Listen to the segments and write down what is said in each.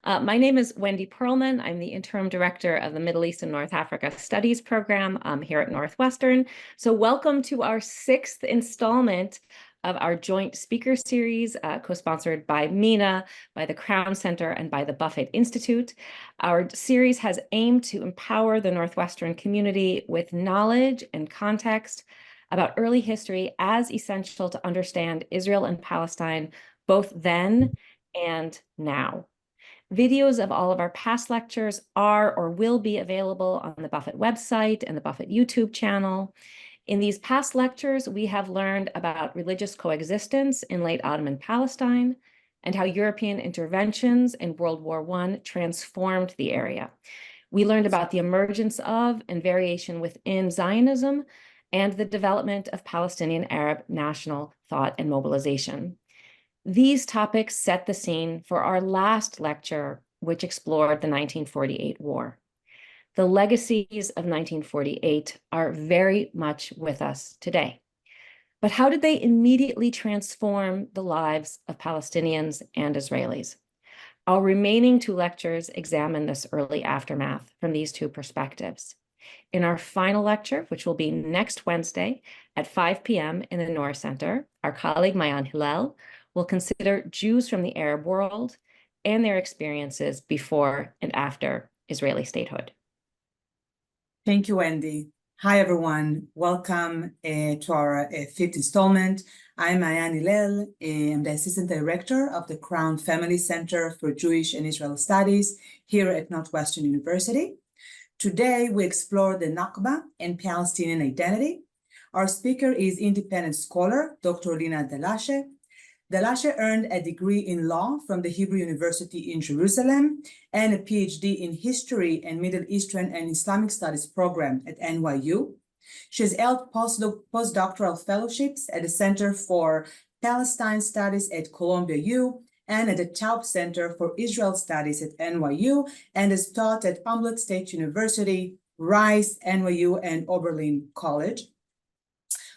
My name is Wendy Perlman. I'm the Interim Director of the Middle East and North Africa Studies Program here at Northwestern. So welcome to our 6th installment of our joint speaker series, co-sponsored by MENA, by the Crown Center, and by the Buffett Institute. Our series has aimed to empower the Northwestern community with knowledge and context about early history as essential to understand Israel and Palestine, both then and now. Videos of all of our past lectures are or will be available on the Buffett website and the Buffett YouTube channel. In these past lectures, we have learned about religious coexistence in late Ottoman Palestine and how European interventions in World War I transformed the area. We learned about the emergence of and variation within Zionism and the development of Palestinian Arab national thought and mobilization. These topics set the scene for our last lecture, which explored the 1948 war. The legacies of 1948 are very much with us today. But how did they immediately transform the lives of Palestinians and Israelis? Our remaining 2 lectures examine this early aftermath from these 2 perspectives. In our final lecture, which will be next Wednesday at 5 p.m. in the Noor Center, our colleague Mayan Hillel will consider Jews from the Arab world and their experiences before and after Israeli statehood. Thank you, Wendy. Hi, everyone. Welcome to our 5th installment. I'm Mayan Hillel. I'm the Assistant Director of the Crown Family Center for Jewish and Israel Studies here at Northwestern University. Today, we explore the Nakba and Palestinian identity. Our speaker is independent scholar, Dr. Leena Dallasheh. Dallasheh earned a degree in law from the Hebrew University in Jerusalem and a PhD in history and Middle Eastern and Islamic Studies program at NYU. She has held postdoctoral fellowships at the Center for Palestine Studies at Columbia U and at the Taub Center for Israel Studies at NYU, and has taught at Humboldt State University, Rice, NYU, and Oberlin College.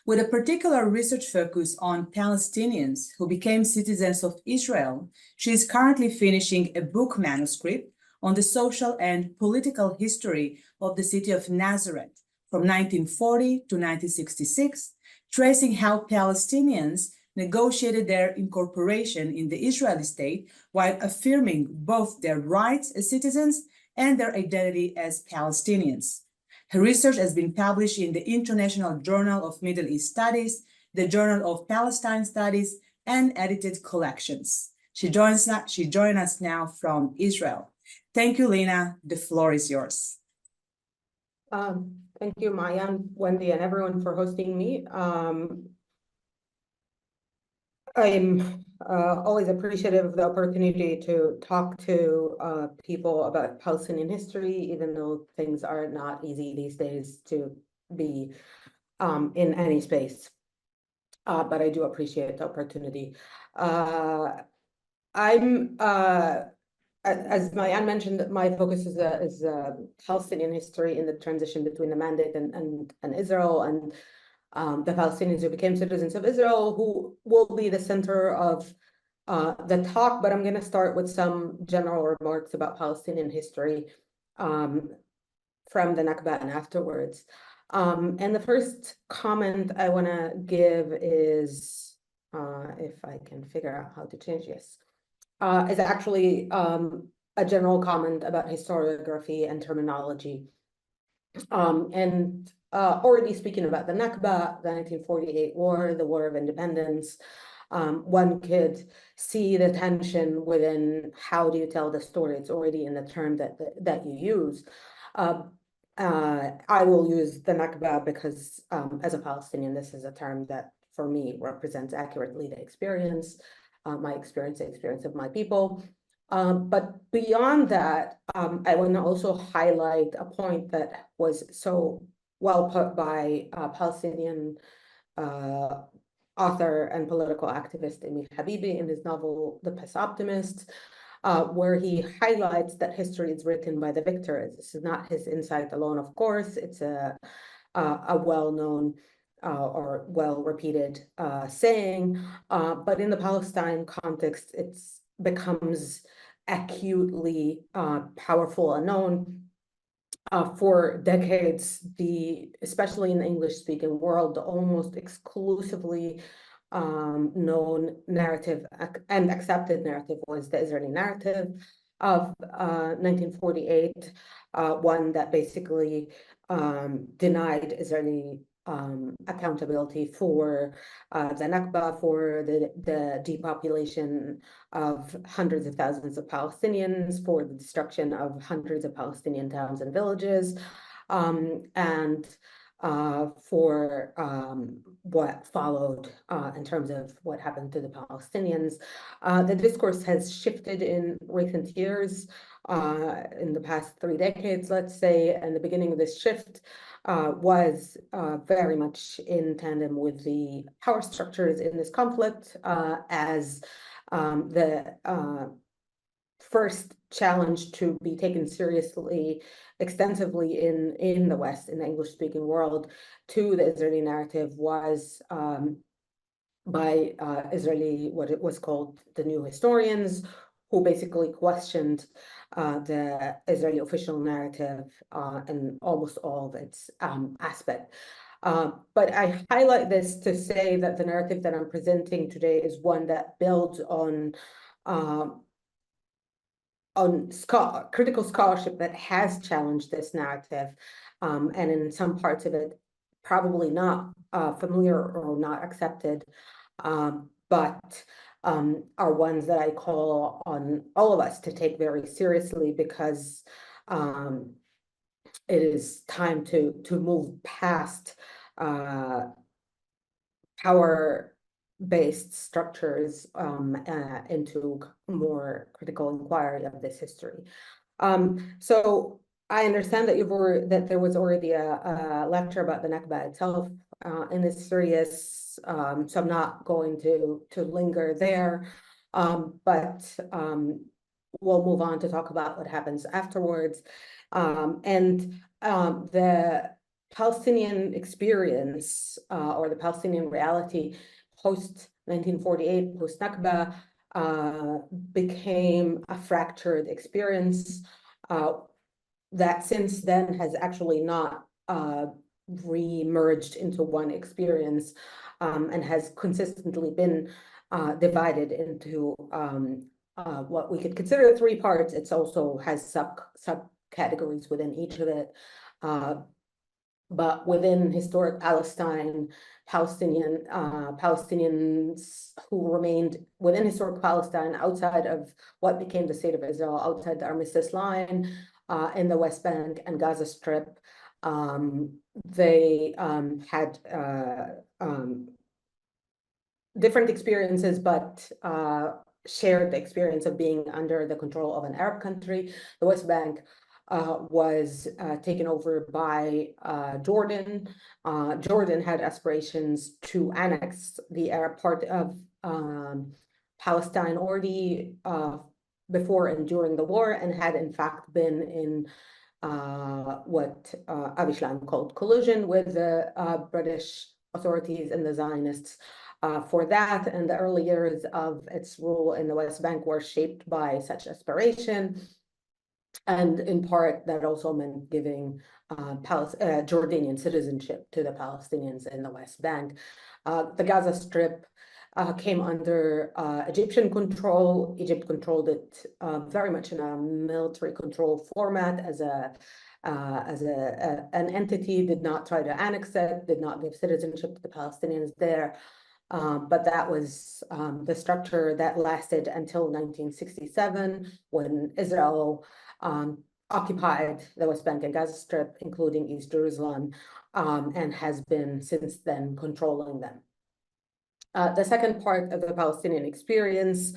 With a particular research focus on Palestinians who became citizens of Israel, she is currently finishing a book manuscript on the social and political history of the city of Nazareth from 1940 to 1966, tracing how Palestinians negotiated their incorporation in the Israeli state while affirming both their rights as citizens and their identity as Palestinians. Her research has been published in the International Journal of Middle East Studies, the Journal of Palestine Studies, and edited collections. She joins us now from Israel. Thank you, Leena. The floor is yours. Thank you, Mayan, Wendy, and everyone for hosting me. I'm always appreciative of the opportunity to talk to people about Palestinian history, even though things are not easy these days to be in any space. But I do appreciate the opportunity. As Mayan mentioned, my focus is Palestinian history in the transition between the Mandate and Israel, and the Palestinians who became citizens of Israel, who will be the center of the talk, but I'm going to start with some general remarks about Palestinian history from the Nakba and afterwards. And the first comment I want to give is, if I can figure out how to change this, is actually a general comment about historiography and terminology. Already speaking about the Nakba, the 1948 war, the War of Independence, one could see the tension within how do you tell the story. It's already in the term that you use. I will use the Nakba because as a Palestinian, this is a term that for me represents accurately the experience, my experience, the experience of my people. But beyond that, I want to also highlight a point that was so well put by Palestinian author and political activist Emil Habibi in his novel The Piss Optimist, where he highlights that history is written by the victors. This is not his insight alone, of course. It's a well-known or well-repeated saying, but in the Palestine context, it becomes acutely powerful and known. For decades, especially in the English-speaking world, the almost exclusively known narrative and accepted narrative was the Israeli narrative of 1948, one that basically denied Israeli accountability for the Nakba, for the depopulation of hundreds of thousands of Palestinians, for the destruction of hundreds of Palestinian towns and villages, and for what followed in terms of what happened to the Palestinians. The discourse has shifted in recent years, in the past 3 decades, let's say, and the beginning of this shift was very much in tandem with the power structures in this conflict, as the first challenge to be taken seriously extensively in the West, in the English-speaking world, to the Israeli narrative was by Israeli, what it was called the new historians, who basically questioned the Israeli official narrative in almost all of its aspect. But I highlight this to say that the narrative that I'm presenting today is one that builds on critical scholarship that has challenged this narrative, and in some parts of it, probably not familiar or not accepted, but are ones that I call on all of us to take very seriously, because it is time to move past power-based structures into more critical inquiry of this history. So I understand that there was already a lecture about the Nakba itself in this series, so I'm not going to linger there, but we'll move on to talk about what happens afterwards. And the Palestinian experience or the Palestinian reality post-1948, post-Nakba, became a fractured experience that since then has actually not re-merged into one experience, and has consistently been divided into what we could consider 3 parts. It also has subcategories within each of it. But within historic Palestine, Palestinians who remained within historic Palestine, outside of what became the state of Israel, outside the armistice line, in the West Bank and Gaza Strip, they had different experiences, but shared the experience of being under the control of an Arab country. The West Bank was taken over by Jordan. Jordan had aspirations to annex the Arab part of Palestine already before and during the war, and had in fact been in what Avi Shlam called collusion with the British authorities and the Zionists for that. And the early years of its rule in the West Bank were shaped by such aspiration. And in part, that also meant giving Jordanian citizenship to the Palestinians in the West Bank. The Gaza Strip came under Egyptian control. Egypt controlled it very much in a military control format as an entity, did not try to annex it, did not give citizenship to the Palestinians there. But that was the structure that lasted until 1967, when Israel occupied the West Bank and Gaza Strip, including East Jerusalem, and has been since then controlling them. The second part of the Palestinian experience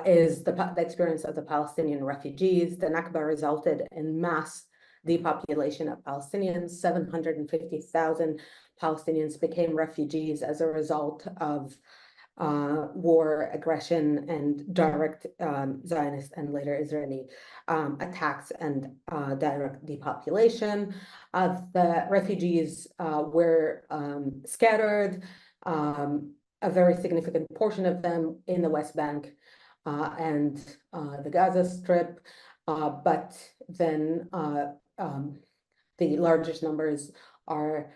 is the experience of the Palestinian refugees. The Nakba resulted in mass depopulation of Palestinians. 750,000 Palestinians became refugees as a result of war, aggression, and direct Zionist and later Israeli attacks and direct depopulation. The refugees were scattered, a very significant portion of them in the West Bank, and the Gaza Strip, but then the largest numbers are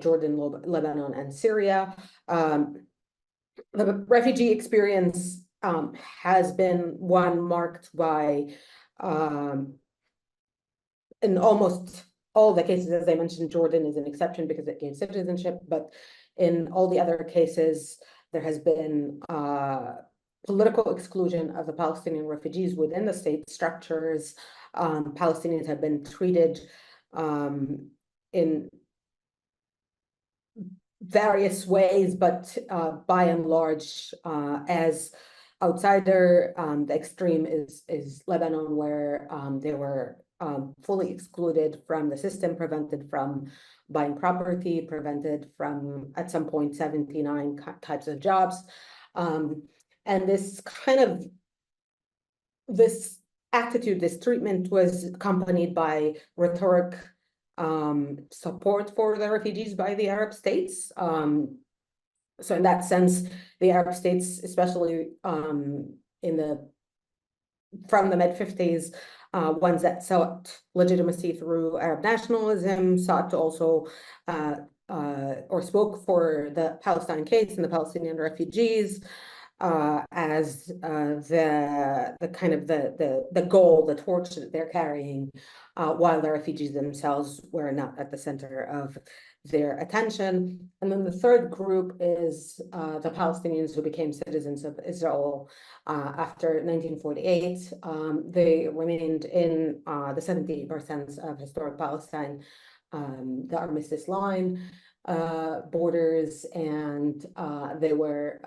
Jordan, Lebanon, and Syria. The refugee experience has been one marked by, in almost all the cases, as I mentioned, Jordan is an exception because it gave citizenship, but in all the other cases, there has been political exclusion of the Palestinian refugees within the state structures. Palestinians have been treated in various ways, but by and large, as outsider. The extreme is Lebanon, where they were fully excluded from the system, prevented from buying property, prevented from, at some point, 79 types of jobs. And this attitude, this treatment was accompanied by rhetoric support for the refugees by the Arab states. So in that sense, the Arab states, especially from the mid-50s, ones that sought legitimacy through Arab nationalism, sought to also or spoke for the Palestine case and the Palestinian refugees as the kind of the goal, the torch that they're carrying, while the refugees themselves were not at the center of their attention. And then the third group is the Palestinians who became citizens of Israel after 1948. They remained in the 78% of historic Palestine, the armistice line borders, and they were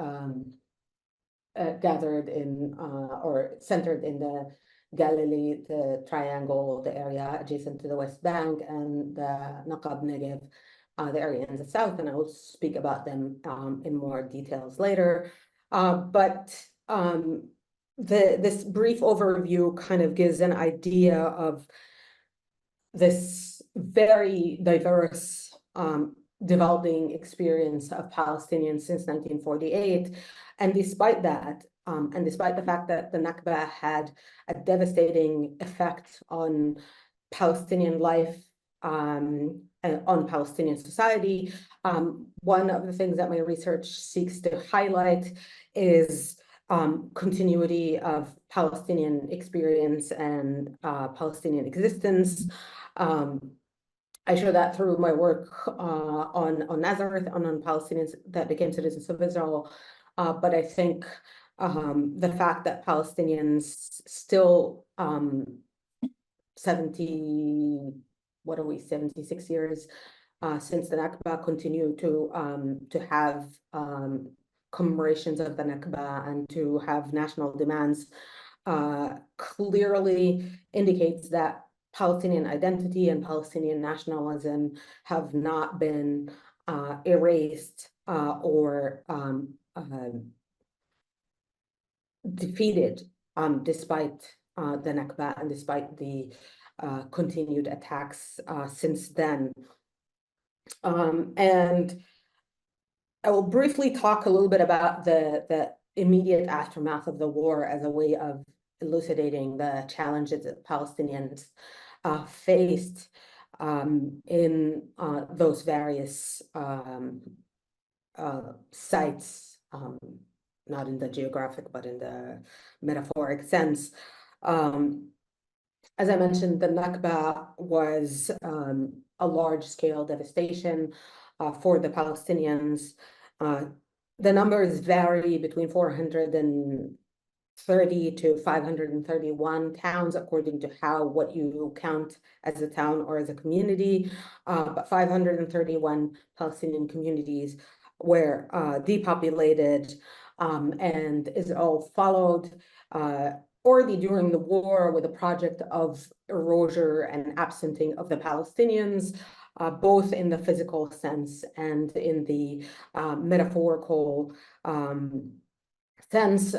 gathered in or centered in the Galilee, the Triangle, the area adjacent to the West Bank, and the Nakba Negev, the area in the south, and I will speak about them in more details later. But this brief overview kind of gives an idea of this very diverse developing experience of Palestinians since 1948. And despite that, and despite the fact that the Nakba had a devastating effect on Palestinian life, and on Palestinian society, one of the things that my research seeks to highlight is continuity of Palestinian experience and Palestinian existence. I show that through my work on Nazareth, on Palestinians that became citizens of Israel. But I think the fact that Palestinians still 76 years since the Nakba, continue to have commemorations of the Nakba and to have national demands clearly indicates that Palestinian identity and Palestinian nationalism have not been erased or defeated despite the Nakba and despite the continued attacks since then. And I will briefly talk a little bit about the immediate aftermath of the war as a way of elucidating the challenges that Palestinians faced in those various sites, not in the geographic, but in the metaphoric sense. As I mentioned, the Nakba was a large-scale devastation for the Palestinians. The numbers vary between 430 to 531 towns, according to what you count as a town or as a community. But 531 Palestinian communities were depopulated, and Israel followed already during the war with a project of erasure and absenting of the Palestinians, both in the physical sense and in the metaphorical sense.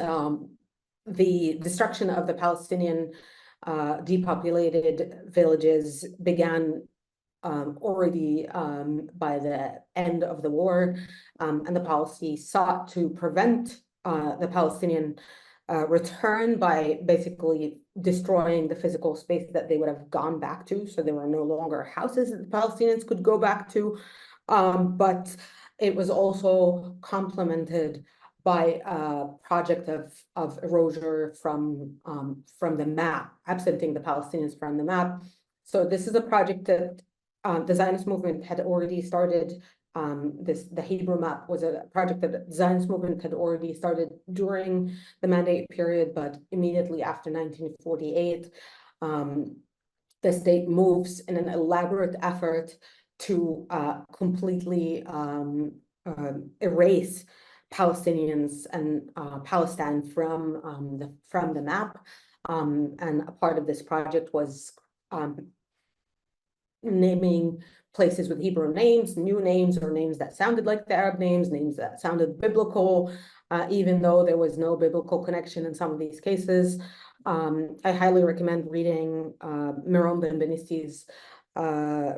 The destruction of the Palestinian depopulated villages began already by the end of the war, and the policy sought to prevent the Palestinian return by basically destroying the physical space that they would have gone back to. So there were no longer houses that the Palestinians could go back to. But it was also complemented by a project of erasure from the map, absenting the Palestinians from the map. So this is a project that the Zionist movement had already started. The Hebrew map was a project that the Zionist movement had already started during the mandate period, but immediately after 1948, the state moves in an elaborate effort to completely erase Palestinians and Palestine from the map. And a part of this project was naming places with Hebrew names, new names, or names that sounded like the Arab names that sounded biblical, even though there was no biblical connection in some of these cases. I highly recommend reading Miron Ben-Benisti's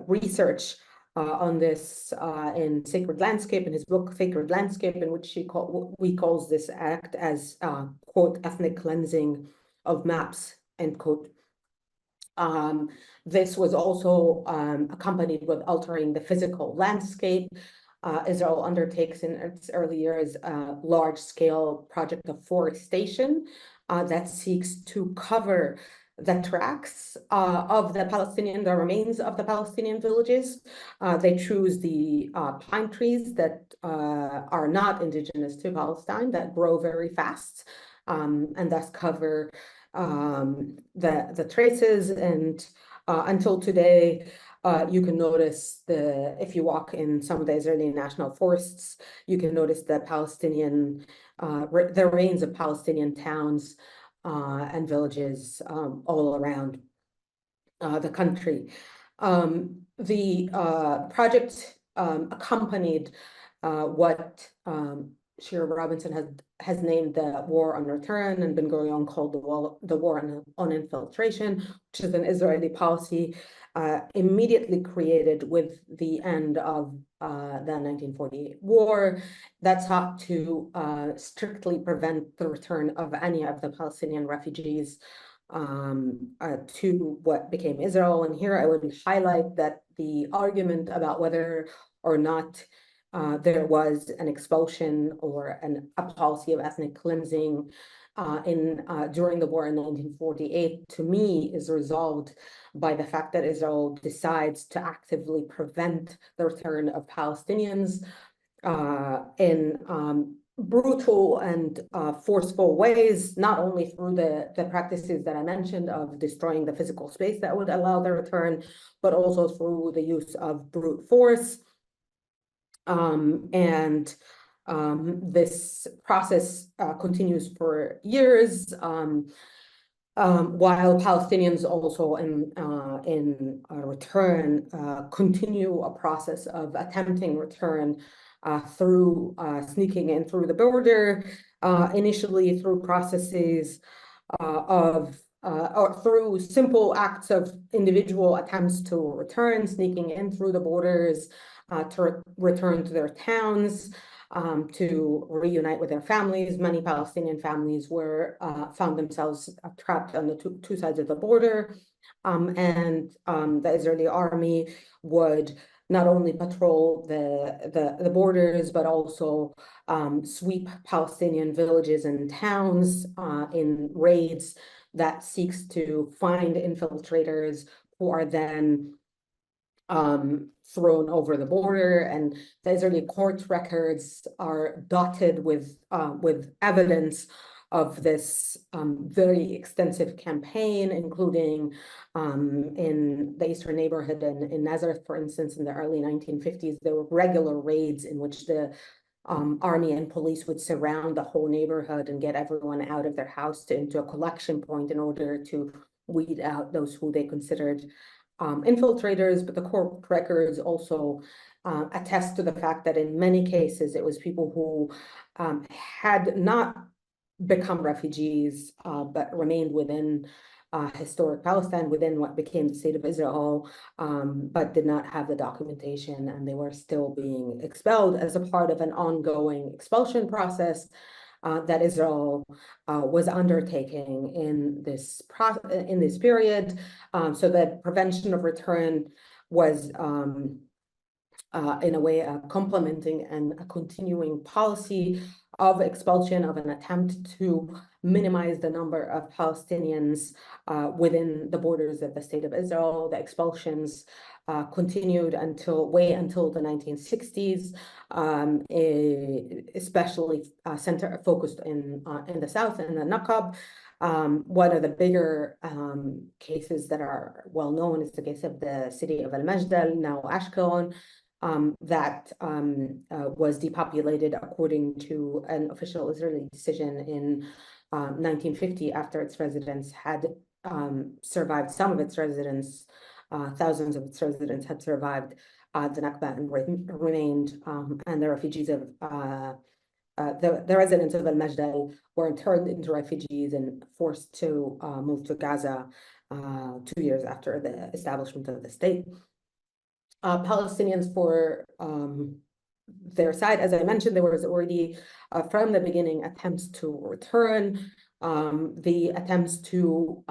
research on this in Sacred Landscape, in his book Sacred Landscape, in which he calls this act as, quote, ethnic cleansing of maps, end quote. This was also accompanied with altering the physical landscape. Israel undertakes in its early years a large-scale project of forestation that seeks to cover the tracks of the remains of the Palestinian villages. They choose the pine trees that are not indigenous to Palestine, that grow very fast, and thus cover the traces. And until today, you can notice if you walk in some of the Israeli national forests, you can notice the the remains of Palestinian towns and villages all around the country. The project accompanied what Shira Robinson has named the War on Return, and Ben-Gurion called the War on Infiltration, which is an Israeli policy immediately created with the end of the 1948 war that sought to strictly prevent the return of any of the Palestinian refugees to what became Israel. And here I would highlight that the argument about whether or not there was an expulsion or a policy of ethnic cleansing during the war in 1948, to me, is resolved by the fact that Israel decides to actively prevent the return of Palestinians in brutal and forceful ways, not only through the practices that I mentioned of destroying the physical space that would allow the return, but also through the use of brute force. This process continues for years, while Palestinians also in return continue a process of attempting return through sneaking in through the border, initially through processes or through simple acts of individual attempts to return, sneaking in through the borders, to return to their towns, to reunite with their families. Many Palestinian families found themselves trapped on the two sides of the border. And the Israeli army would not only patrol the borders, but also sweep Palestinian villages and towns in raids that seeks to find infiltrators who are then thrown over the border. And the Israeli court records are dotted with evidence of this very extensive campaign, including in the eastern neighborhood in Nazareth, for instance, in the early 1950s, there were regular raids in which the army and police would surround the whole neighborhood and get everyone out of their house into a collection point in order to weed out those who they considered infiltrators. But the court records also attest to the fact that in many cases, it was people who had not become refugees, but remained within historic Palestine, within what became the state of Israel, but did not have the documentation, and they were still being expelled as a part of an ongoing expulsion process. that Israel was undertaking in this period, so that prevention of return was in a way complementing and a continuing policy of expulsion, of an attempt to minimize the number of Palestinians within the borders of the state of Israel. The expulsions continued until the 1960s, especially focused in the south, in the Nakba. One of the bigger cases that are well known is the case of the city of Al-Majdal, now Ashkelon, that was depopulated according to an official Israeli decision in 1950, after its residents had survived. Some of its residents, thousands of its residents, had survived the Nakba and remained, and the refugees of the residents of Al-Majdal were turned into refugees and forced to move to Gaza 2 years after the establishment of the state. Palestinians, for their side, as I mentioned, there was already from the beginning attempts to return. The attempts to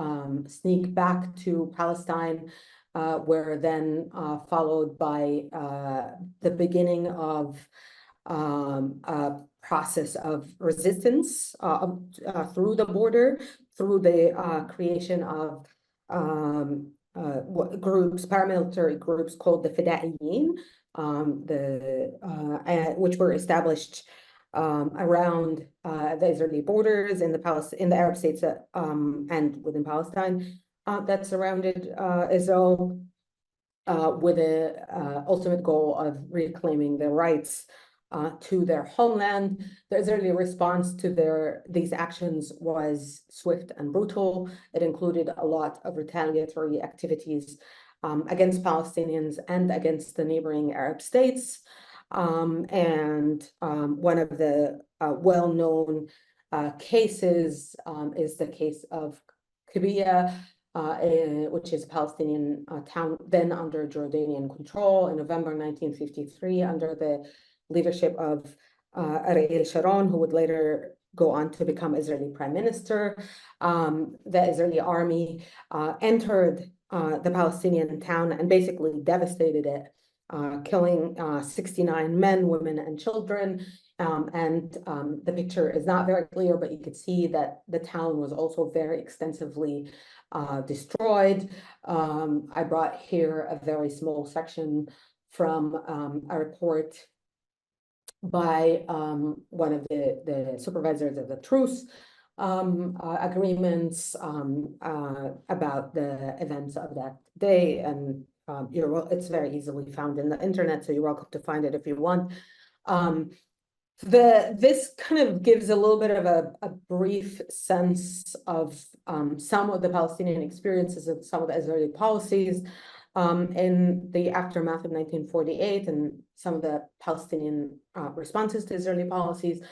sneak back to Palestine were then followed by the beginning of a process of resistance through the border, through the creation of paramilitary groups called the Fidaiyin, which were established around the Israeli borders in the Arab states and within Palestine that surrounded Israel, with the ultimate goal of reclaiming their rights to their homeland. The Israeli response to these actions was swift and brutal. It included a lot of retaliatory activities against Palestinians and against the neighboring Arab states. And one of the well-known cases is the case of Kibia, which is a Palestinian town then under Jordanian control, in November 1953, under the leadership of Ariel Sharon, who would later go on to become Israeli prime minister. The Israeli army entered the Palestinian town and basically devastated it, killing 69 men, women, and children. The picture is not very clear, but you could see that the town was also very extensively destroyed. I brought here a very small section from a report by one of the supervisors of the truce agreements about the events of that day, and it's very easily found in the internet, so you're welcome to find it if you want. This kind of gives a little bit of a brief sense of some of the Palestinian experiences and some of the Israeli policies in the aftermath of 1948 and some of the Palestinian responses to Israeli policies.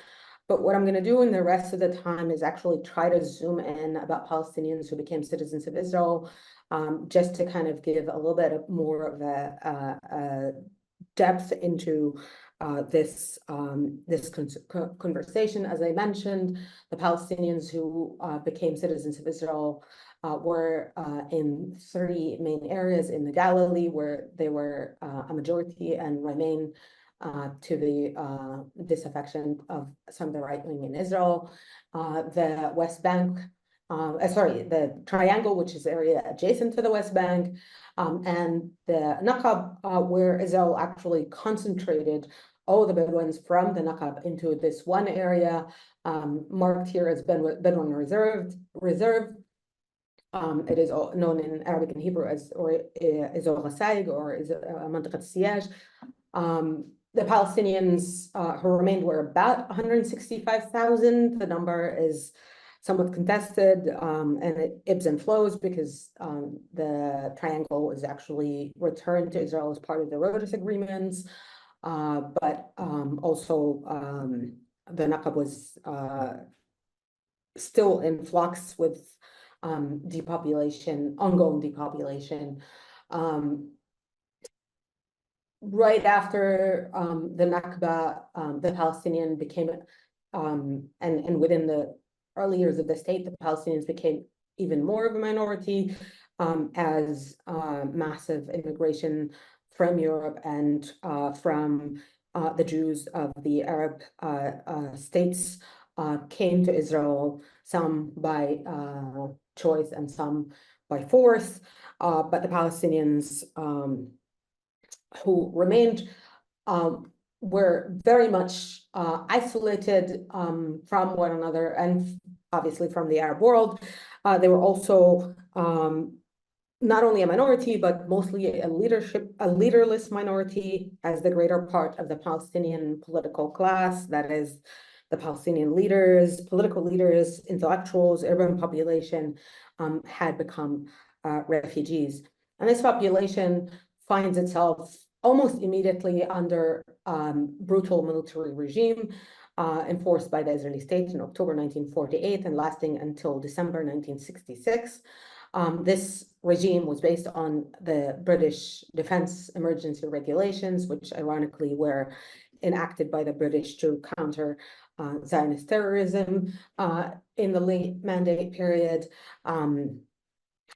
But what I'm going to do in the rest of the time is actually try to zoom in about Palestinians who became citizens of Israel, just to kind of give a little bit more of a depth into this conversation. As I mentioned, the Palestinians who became citizens of Israel were in 30 main areas in the Galilee, where they were a majority and remain to the disaffection of some of the right wing in Israel. The West Bank, the Triangle, which is the area adjacent to the West Bank, and the Nakba, where Israel actually concentrated all the Bedouins from the Nakba into this one area, marked here as Bedouin Reserve. It is known in Arabic and Hebrew as Ezor HaSaig, or Mantiqat Siyaj. The Palestinians who remained were about 165,000. The number is somewhat contested, and it ebbs and flows because the Triangle was actually returned to Israel as part of the Rhodes agreements, but also the Nakba was still in flux with ongoing depopulation. Right after the Nakba, the Palestinian became and within the early years of the state, the Palestinians became even more of a minority as massive immigration from Europe and from the Jews of the Arab states came to Israel, some by choice and some by force. But the Palestinians who remained were very much isolated from one another and obviously from the Arab world. They were also not only a minority, but mostly a leaderless minority, as the greater part of the Palestinian political class, that is, the Palestinian leaders, political leaders, intellectuals, urban population, had become refugees. And this population finds itself almost immediately under brutal military regime enforced by the Israeli state in October 1948 and lasting until December 1966. This regime was based on the British Defense Emergency Regulations, which ironically were enacted by the British to counter Zionist terrorism in the late Mandate period, and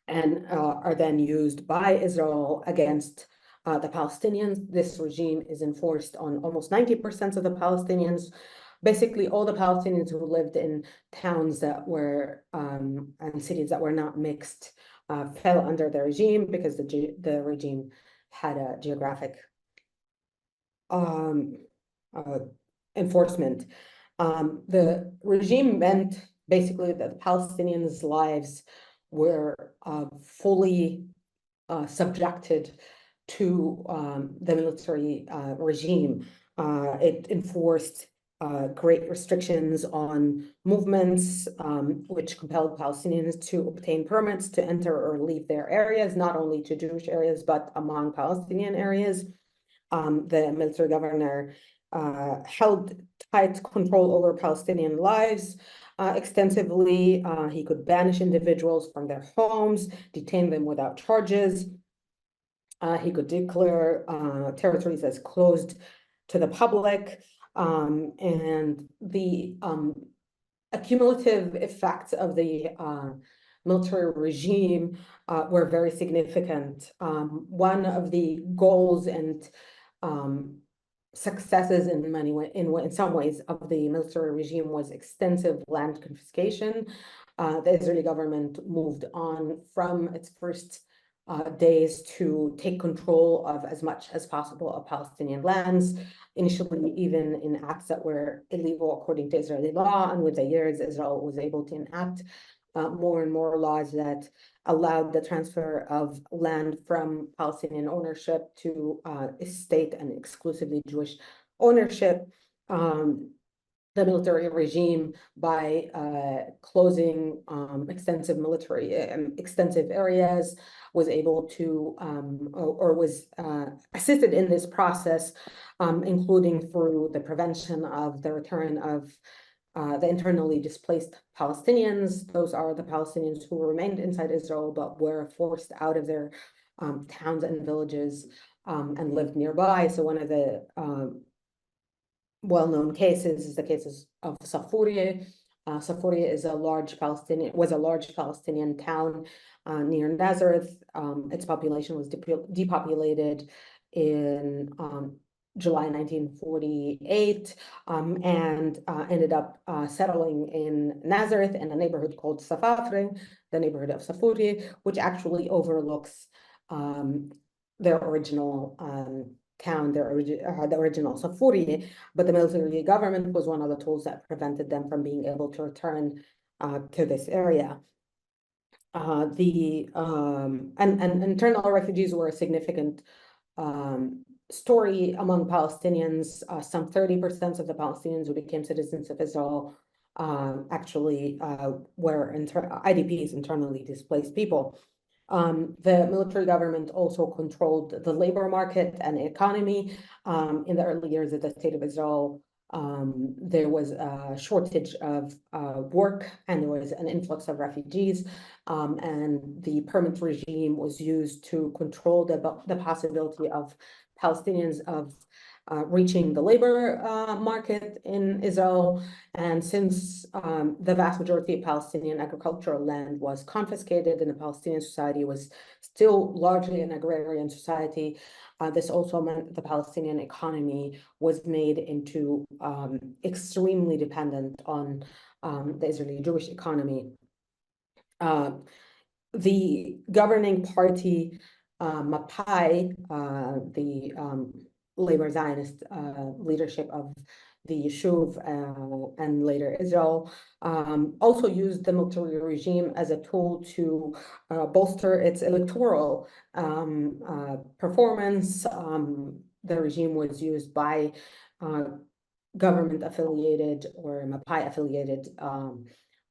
are then used by Israel against the Palestinians. This regime is enforced on almost 90% of the Palestinians. Basically, all the Palestinians who lived in towns that were and cities that were not mixed fell under the regime because the regime had a geographic enforcement. The regime meant basically that the Palestinians' lives were fully subjected to the military regime. It enforced great restrictions on movements, which compelled Palestinians to obtain permits to enter or leave their areas, not only to Jewish areas, but among Palestinian areas. The military governor held tight control over Palestinian lives extensively. He could banish individuals from their homes, detain them without charges. He could declare territories as closed to the public. And the accumulative effects of the military regime were very significant. One of the goals and successes in some ways of the military regime was extensive land confiscation. The Israeli government moved on from its first days to take control of as much as possible of Palestinian lands, initially even in acts that were illegal according to Israeli law. And with the years, Israel was able to enact more and more laws that allowed the transfer of land from Palestinian ownership to state and exclusively Jewish ownership. The military regime, by closing extensive areas, was able to or was assisted in this process, including through the prevention of the return of the internally displaced Palestinians. Those are the Palestinians who remained inside Israel but were forced out of their towns and villages and lived nearby. So one of the well-known cases is the cases of Safuriya. Safuriya is was a large Palestinian town near Nazareth. Its population was depopulated in July 1948 and ended up settling in Nazareth in a neighborhood called Safafre, the neighborhood of Safuriya, which actually overlooks their original town, the original Safuriya, but the military government was one of the tools that prevented them from being able to return to this area. And internal refugees were a significant story among Palestinians. Some 30% of the Palestinians who became citizens of Israel actually were IDPs, internally displaced people. The military government also controlled the labor market and economy. In the early years of the State of Israel, there was a shortage of work and there was an influx of refugees, and the permit regime was used to control the possibility of Palestinians of reaching the labor market in Israel. And since the vast majority of Palestinian agricultural land was confiscated and the Palestinian society was still largely an agrarian society, this also meant the Palestinian economy was made into extremely dependent on the Israeli Jewish economy. The governing party, Mapai, the labor Zionist leadership of the Yishuv and later Israel, also used the military regime as a tool to bolster its electoral performance. The regime was used by government-affiliated or Mapai-affiliated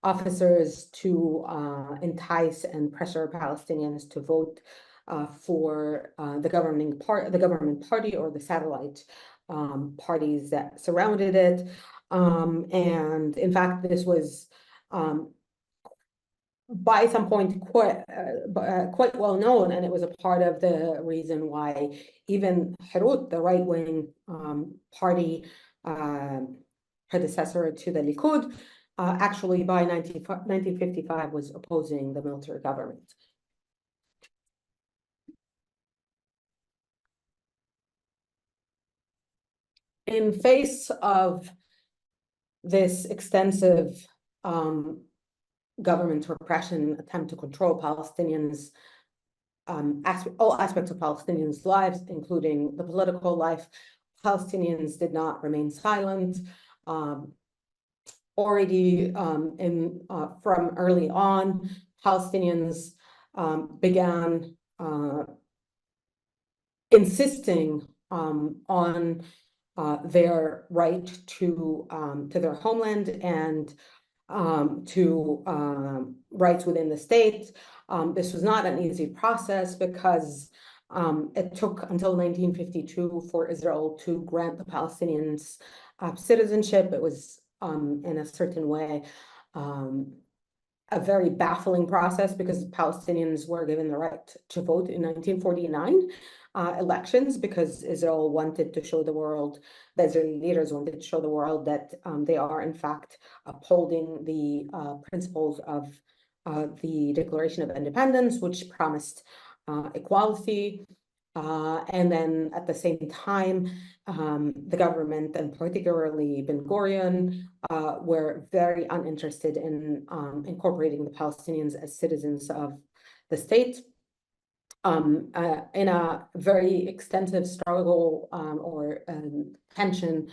officers to entice and pressure Palestinians to vote for the government party or the satellite parties that surrounded it. And in fact, this was by some point quite well known, and it was a part of the reason why even Herut, the right-wing party predecessor to the Likud, actually by 1955 was opposing the military government. In face of this extensive government repression attempt to control Palestinians, all aspects of Palestinians' lives, including the political life, Palestinians did not remain silent. Already from early on, Palestinians began insisting on their right to their homeland and to rights within the state. This was not an easy process because it took until 1952 for Israel to grant the Palestinians citizenship. It was in a certain way a very baffling process because Palestinians were given the right to vote in 1949 elections because Israel wanted to show the world, the Israeli leaders wanted to show the world that they are in fact upholding the principles of the Declaration of Independence, which promised equality. And then at the same time, the government and particularly Ben-Gurion were very uninterested in incorporating the Palestinians as citizens of the state. In a very extensive struggle or tension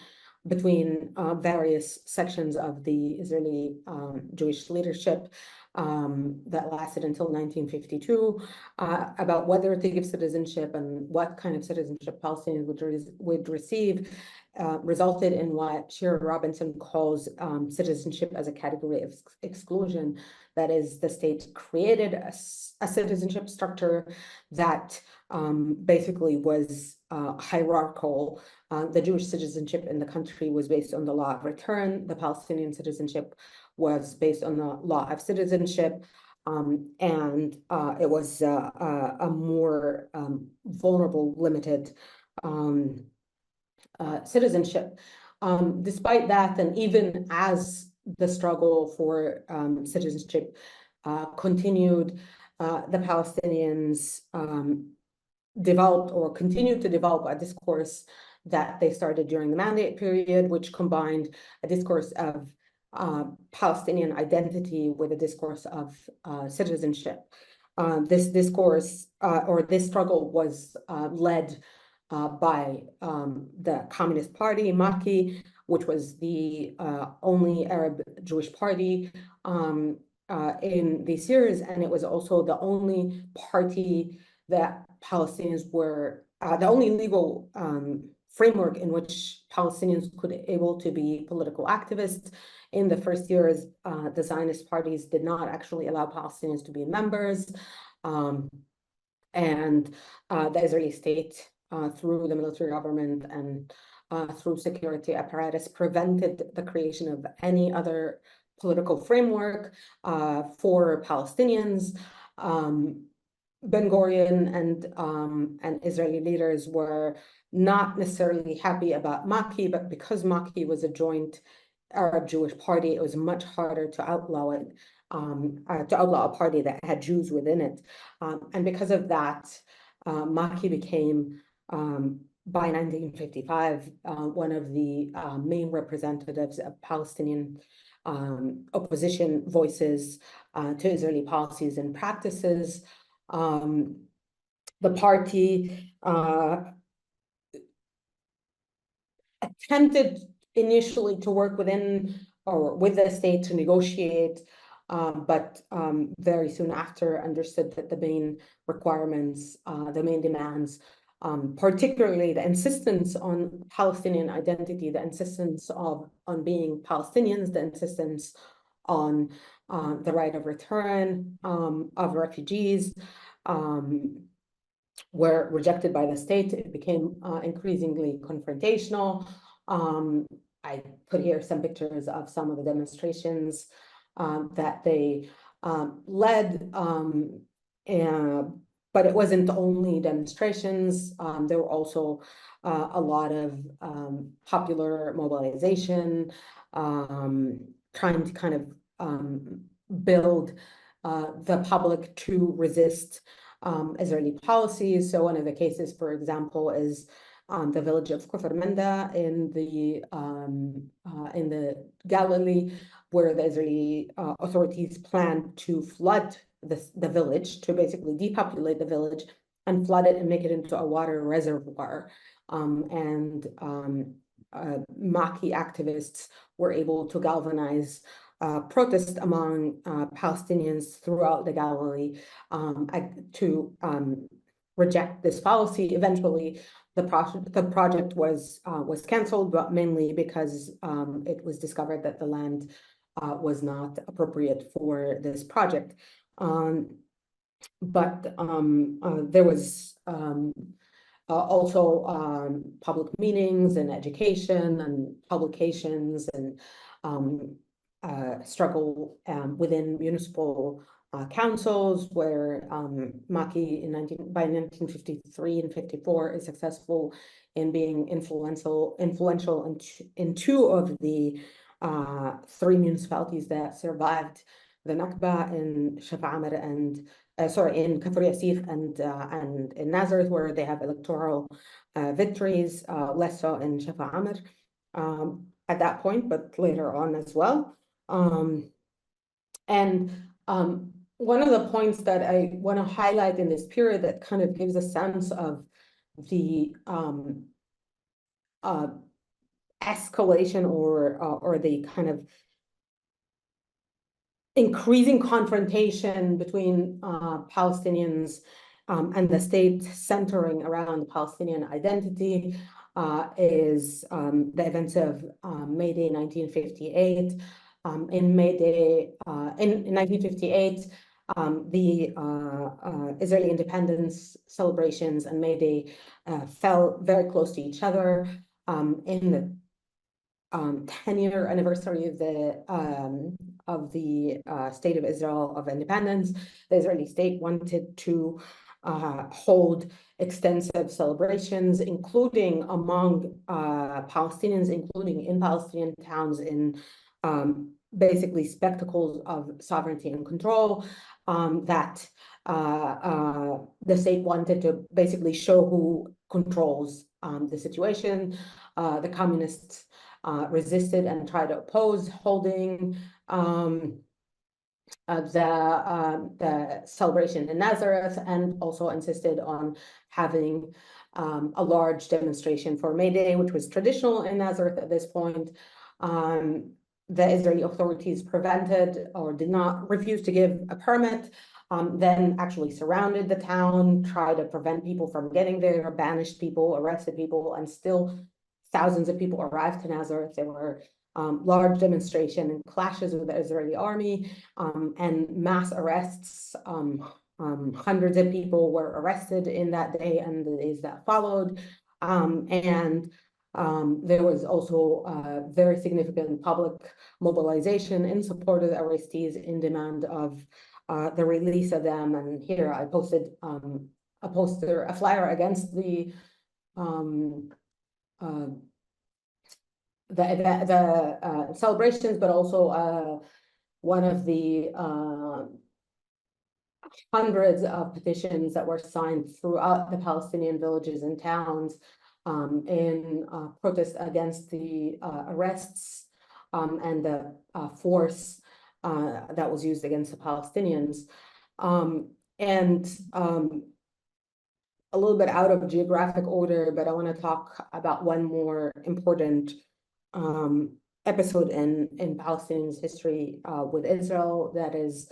between various sections of the Israeli Jewish leadership that lasted until 1952 about whether to give citizenship and what kind of citizenship Palestinians would receive, resulted in what Shira Robinson calls citizenship as a category of exclusion. That is, the state created a citizenship structure that basically was hierarchical. The Jewish citizenship in the country was based on the law of return. The Palestinian citizenship was based on the law of citizenship. And it was a more vulnerable, limited citizenship. Despite that, and even as the struggle for citizenship continued, the Palestinians developed or continued to develop a discourse that they started during the mandate period, which combined a discourse of Palestinian identity with a discourse of citizenship. This discourse or this struggle was led by the Communist Party, Maki, which was the only Arab Jewish party in these years, and it was also the only party that Palestinians were, the only legal framework in which Palestinians could able to be political activists. In the first years, the Zionist parties did not actually allow Palestinians to be members, and the Israeli state, through the military government and through security apparatus, prevented the creation of any other political framework for Palestinians. Ben-Gurion and Israeli leaders were not necessarily happy about Maki, but because Maki was a joint Arab-Jewish party, it was much harder to outlaw it, to outlaw a party that had Jews within it. And because of that, Maki became, by 1955, one of the main representatives of Palestinian opposition voices to Israeli policies and practices. The party attempted initially to work within or with the state to negotiate, but very soon after understood that the main requirements, the main demands, particularly the insistence on Palestinian identity, the insistence on being Palestinians, the insistence on the right of return of refugees, were rejected by the state. It became increasingly confrontational. I put here some pictures of some of the demonstrations that they led, but it wasn't only demonstrations. There were also a lot of popular mobilization, trying to kind of build the public to resist Israeli policies. So one of the cases, for example, is the village of Kufr Menda in the Galilee, where the Israeli authorities planned to flood the village, to basically depopulate the village and flood it and make it into a water reservoir. Maki activists were able to galvanize protest among Palestinians throughout the Galilee to reject this policy. Eventually, the project was canceled, but mainly because it was discovered that the land was not appropriate for this project. But there was also public meetings and education and publications and struggle within municipal councils, where Maki by 1953 and 54 is successful in being influential in two of the three municipalities that survived the Nakba, in Shafa'amr and in Kafr Yasif and in Nazareth, where they have electoral victories, less so in Shafa'amr at that point, but later on as well. One of the points that I want to highlight in this period that kind of gives a sense of the escalation or the kind of increasing confrontation between Palestinians and the state centering around the Palestinian identity is the events of May Day 1958. In May Day, in 1958, the Israeli independence celebrations and May Day fell very close to each other. In the 10-year anniversary of the State of Israel of independence, the Israeli state wanted to hold extensive celebrations, including among Palestinians, including in Palestinian towns, in basically spectacles of sovereignty and control, that the state wanted to basically show who controls the situation. The communists resisted and tried to oppose holding the celebration in Nazareth, and also insisted on having a large demonstration for May Day, which was traditional in Nazareth at this point. The Israeli authorities prevented or did not refuse to give a permit, then actually surrounded the town, tried to prevent people from getting there, banished people, arrested people, and still thousands of people arrived to Nazareth. There were large demonstration and clashes with the Israeli army, and mass arrests. Hundreds of people were arrested in that day and the days that followed. There was also very significant public mobilization in support of the arrestees in demand of the release of them. And here I posted a flyer against the celebrations, but also one of the hundreds of petitions that were signed throughout the Palestinian villages and towns in protest against the arrests and the force that was used against the Palestinians. A little bit out of geographic order, but I want to talk about one more important episode in Palestinians' history with Israel, that is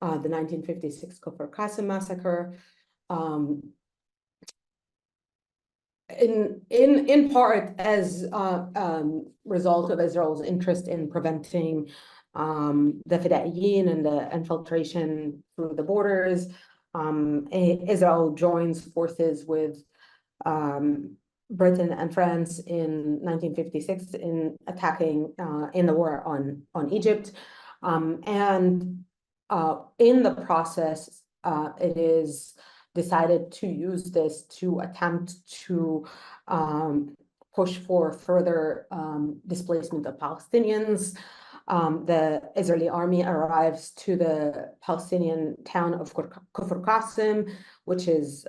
the 1956 Kfar Qasim massacre. In part as result of Israel's interest in preventing the Fidaiyin and the infiltration through the borders, Israel joins forces with Britain and France in 1956 in attacking in the war on Egypt, and in the process, it is decided to use this to attempt to push for further displacement of Palestinians. The Israeli army arrives to the Palestinian town of Kfar Qasim, which is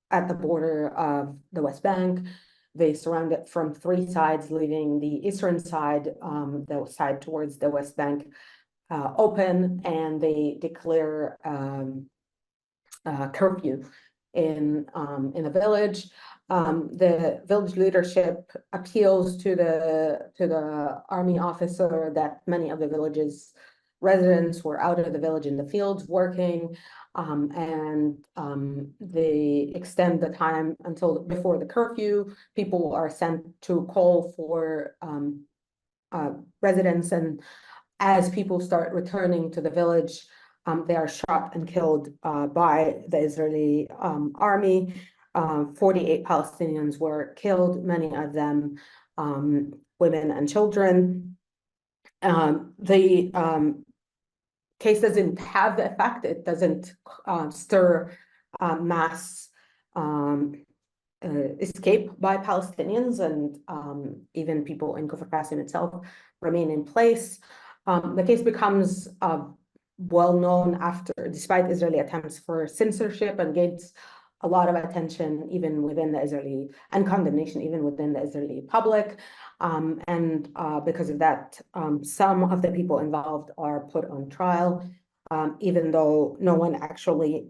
at the border of the West Bank. They surround it from three sides, leaving the eastern side, the side towards the West Bank, open, and they declare curfew in the village. The village leadership appeals to the army officer that many of the village's residents were out of the village in the fields working, and they extend the time until before the curfew. People are sent to call for residents, and as people start returning to the village, they are shot and killed by the Israeli army. 48 Palestinians were killed, many of them women and children. The case doesn't have the effect. It doesn't stir mass escape by Palestinians, and even people in Kfar Qasim itself remain in place. The case becomes well known after, despite Israeli attempts for censorship, and gains a lot of attention even within the Israeli, and condemnation even within the Israeli public. And because of that, some of the people involved are put on trial, even though no one actually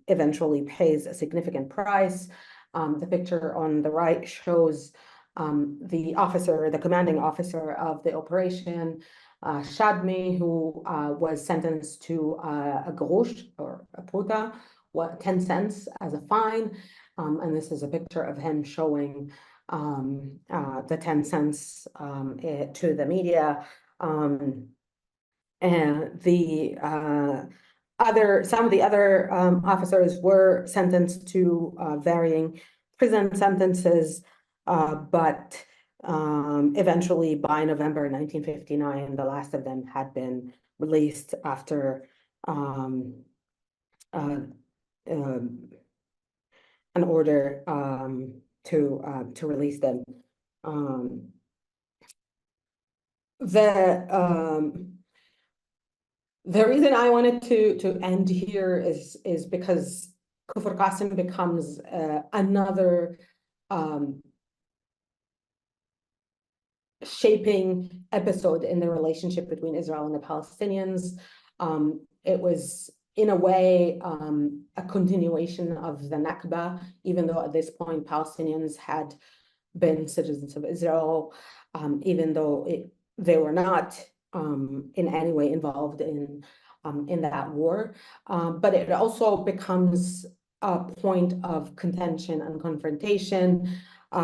eventually pays a significant price. The picture on the right shows the officer, the commanding officer of the operation, Shadmi, who was sentenced to a grosh, or a pruta, 10 cents as a fine. And this is a picture of him showing the 10 cents to the media. And some of the other officers were sentenced to varying prison sentences, but eventually by November 1959, the last of them had been released after an order to release them. The reason I wanted to end here is because Kfar Qasim becomes another shaping episode in the relationship between Israel and the Palestinians. It was, in a way, a continuation of the Nakba, even though at this point Palestinians had been citizens of Israel, even though they were not in any way involved in that war. But it also becomes a point of contention and confrontation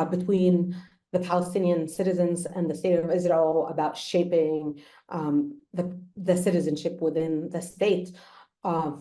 between the Palestinian citizens and the state of Israel about shaping the citizenship within the state.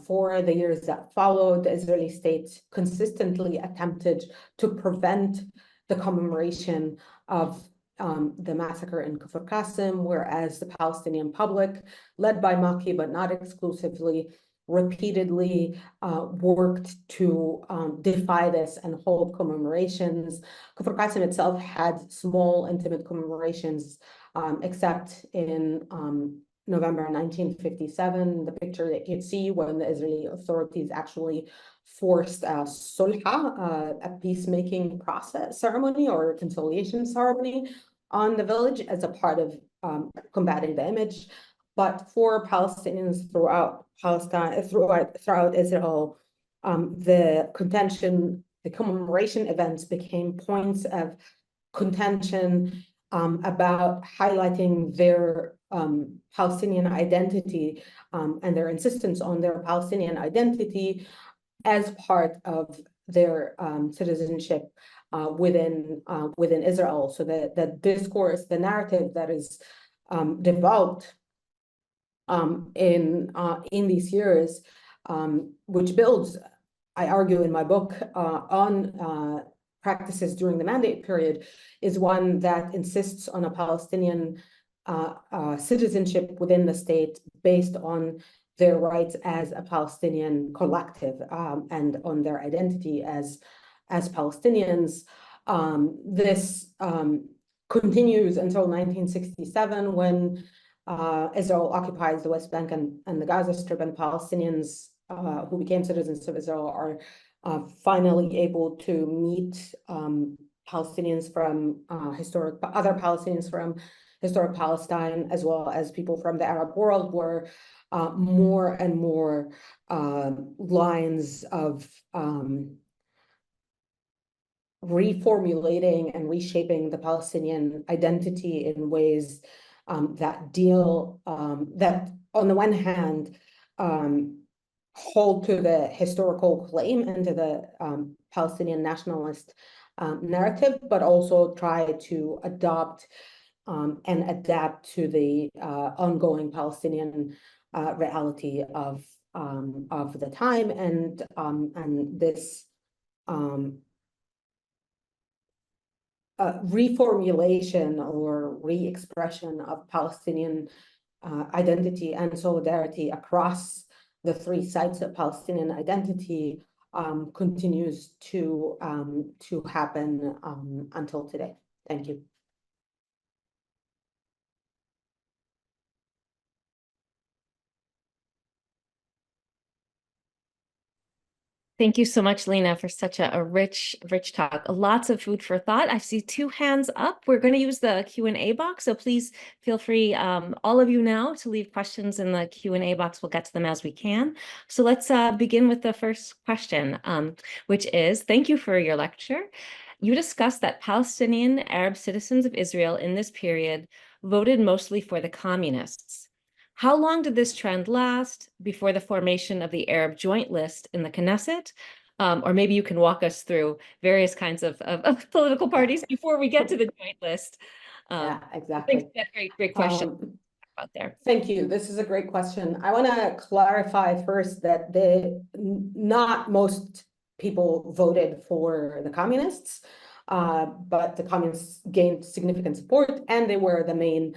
For the years that followed, the Israeli state consistently attempted to prevent the commemoration of the massacre in Kfar Qasim, whereas the Palestinian public, led by Maki, but not exclusively, repeatedly worked to defy this and hold commemorations. Kfar Qasim itself had small, intimate commemorations, except in November 1957, the picture that you see when the Israeli authorities actually forced a sulha, a peacemaking process ceremony or a conciliation ceremony on the village as a part of combating the image. But for Palestinians throughout Palestine, throughout Israel, the contention, the commemoration events became points of contention about highlighting their Palestinian identity and their insistence on their Palestinian identity as part of their citizenship within Israel. So the discourse, the narrative that is developed in these years, which builds, I argue in my book, on practices during the mandate period, is one that insists on a Palestinian citizenship within the state based on their rights as a Palestinian collective and on their identity as Palestinians. This continues until 1967 when Israel occupies the West Bank and the Gaza Strip, and Palestinians who became citizens of Israel are finally able to meet Palestinians from other Palestinians from historic Palestine, as well as people from the Arab world, where more and more lines of reformulating and reshaping the Palestinian identity in ways that deal, that on the one hand, hold to the historical claim and to the Palestinian nationalist narrative, but also try to adopt and adapt to the ongoing Palestinian reality of the time, and this reformulation or re-expression of Palestinian identity and solidarity across the three sites of Palestinian identity continues to happen until today. Thank you. Thank you so much, Leena, for such a rich talk. Lots of food for thought. I see two hands up. We're going to use the Q&A box, so please feel free, all of you now, to leave questions in the Q&A box. We'll get to them as we can. So let's begin with the first question, which is, thank you for your lecture. You discussed that Palestinian Arab citizens of Israel in this period voted mostly for the communists. How long did this trend last before the formation of the Arab Joint List in the Knesset? Or maybe you can walk us through various kinds of political parties before we get to the Joint List. Yeah, exactly. Great question out there. Thank you. This is a great question. I want to clarify first that not most people voted for the communists, but the communists gained significant support, and they were the main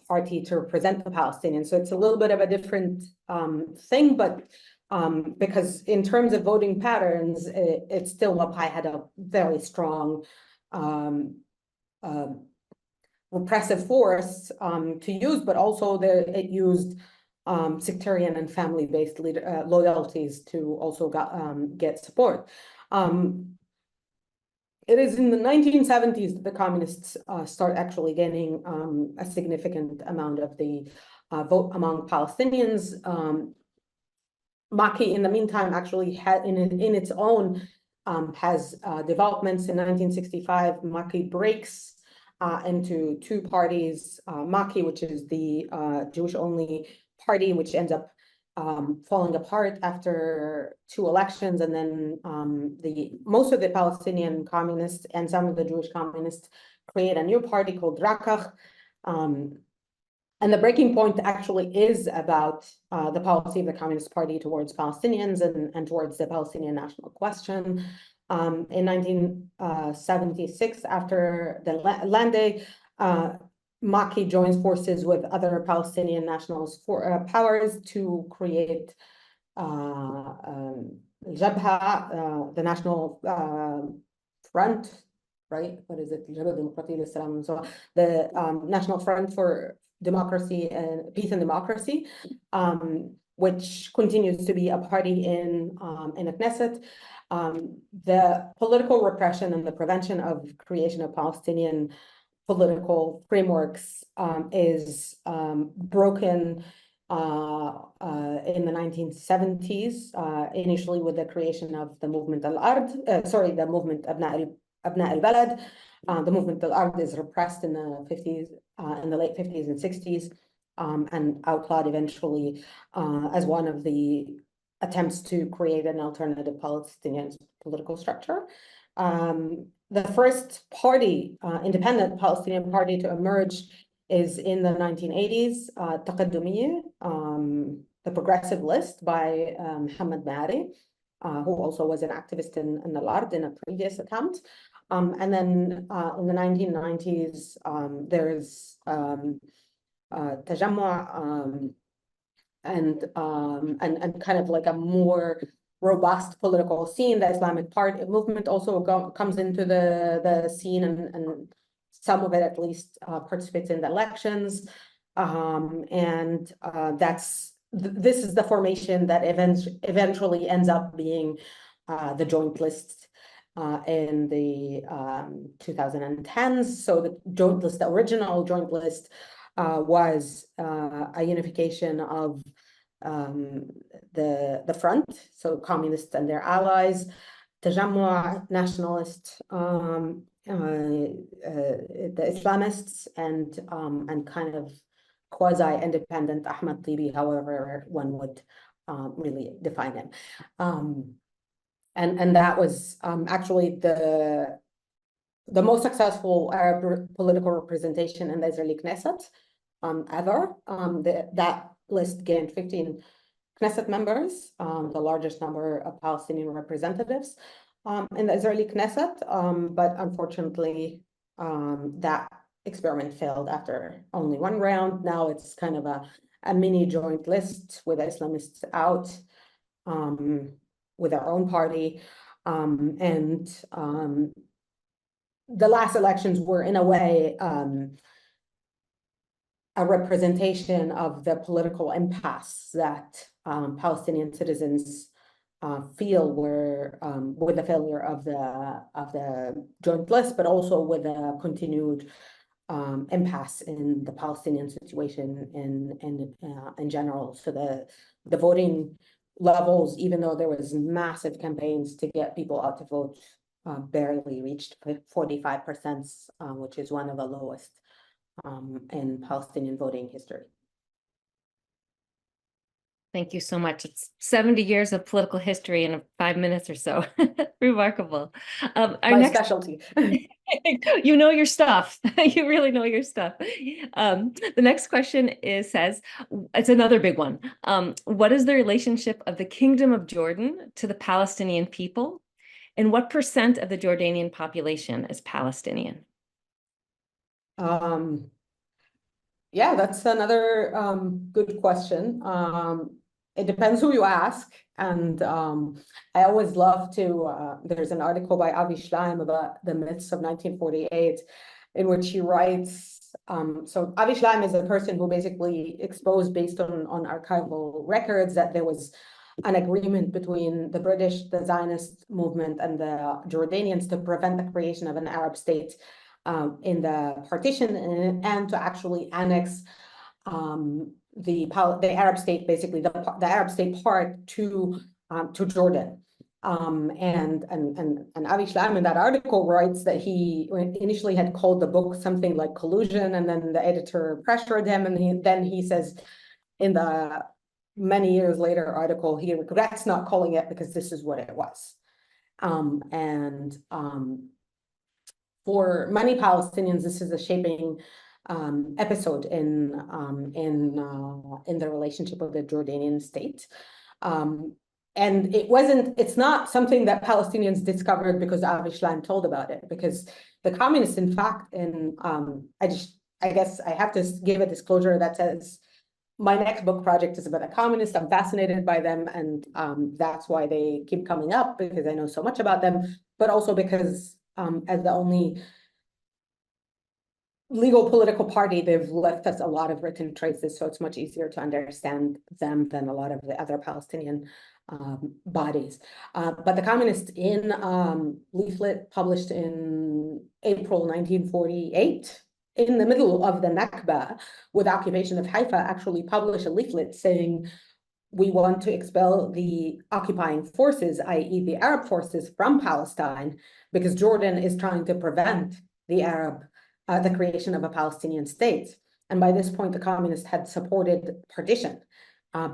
party to represent the Palestinians. So it's a little bit of a different thing, but because in terms of voting patterns, it's still Mapai had a very strong repressive force to use, but also it used sectarian and family-based loyalties to also get support. It is in the 1970s that the communists start actually gaining a significant amount of the vote among Palestinians. Maki, in the meantime, actually had in its own has developments. In 1965, Maki breaks into two parties. Maki, which is the Jewish-only party, which ends up falling apart after two elections, and then most of the Palestinian communists and some of the Jewish communists create a new party called Rakach. And the breaking point actually is about the policy of the Communist Party towards Palestinians and towards the Palestinian national question. In 1976, after the Land Day, Maki joins forces with other Palestinian nationalist powers to create الجبهة, the National Front, right? What is it? الجبهة الديمقراطية للسلام. So the National Front for Democracy and Peace and Democracy, which continues to be a party in the Knesset. The political repression and the prevention of creation of Palestinian political frameworks is broken in the 1970s, initially with the creation of the movement Al-Ard, the movement Abna al-Balad. The movement Al-Ard is repressed in the 50s, in the late 50s and 60s, and outlawed eventually as one of the attempts to create an alternative Palestinian political structure. The first party, independent Palestinian party to emerge is in the 1980s, Taqaddumiya, the Progressive List by Mohammed Mari, who also was an activist in Al-Ard in a previous attempt. And then in the 1990s, there's Tajammu' and kind of like a more robust political scene. The Islamic Party movement also comes into the scene, and some of it at least participates in the elections. This is the formation that eventually ends up being the Joint List in the 2010s. So the Joint List, the original Joint List, was a unification of the front, so communists and their allies, Tajammu', nationalists, the Islamists, and kind of quasi-independent Ahmad Tibi, however one would really define him. And that was actually the most successful Arab political representation in the Israeli Knesset ever. That list gained 15 Knesset members, the largest number of Palestinian representatives in the Israeli Knesset. But unfortunately, that experiment failed after only one round. Now it's kind of a mini joint list with the Islamists out, with their own party. The last elections were, in a way, a representation of the political impasse that Palestinian citizens feel were with the failure of the joint list, but also with a continued impasse in the Palestinian situation in general. So the voting levels, even though there was massive campaigns to get people out to vote, barely reached 45%, which is one of the lowest in Palestinian voting history. Thank you so much. It's 70 years of political history in 5 minutes or so. Remarkable. My specialty. You know your stuff. You really know your stuff. The next question says, it's another big one. What is the relationship of the Kingdom of Jordan to the Palestinian people? And what % of the Jordanian population is Palestinian? Yeah, that's another good question. It depends who you ask. And I always love to, there's an article by Avi Shlaim about the myths of 1948, in which he writes, so Avi Shlaim is a person who basically exposed, based on archival records, that there was an agreement between the British, the Zionist movement, and the Jordanians to prevent the creation of an Arab state in the partition, and to actually annex the Arab state, basically the Arab state part to Jordan. And Avi Shlaim in that article writes that he initially had called the book something like Collusion, and then the editor pressured him, and then he says in the many years later article, he regrets not calling it because this is what it was. For many Palestinians, this is a shaping episode in the relationship of the Jordanian state. And it's not something that Palestinians discovered because Avi Shlaim told about it, because the communists, in fact, I guess I have to give a disclosure that says my next book project is about a communist. I'm fascinated by them, and that's why they keep coming up, because I know so much about them, but also because as the only legal political party, they've left us a lot of written traces, so it's much easier to understand them than a lot of the other Palestinian bodies. But the Communist in leaflet published in April 1948, in the middle of the Nakba, with occupation of Haifa, actually published a leaflet saying, we want to expel the occupying forces, i.e. the Arab forces, from Palestine, because Jordan is trying to prevent the creation of a Palestinian state. And by this point, the communists had supported partition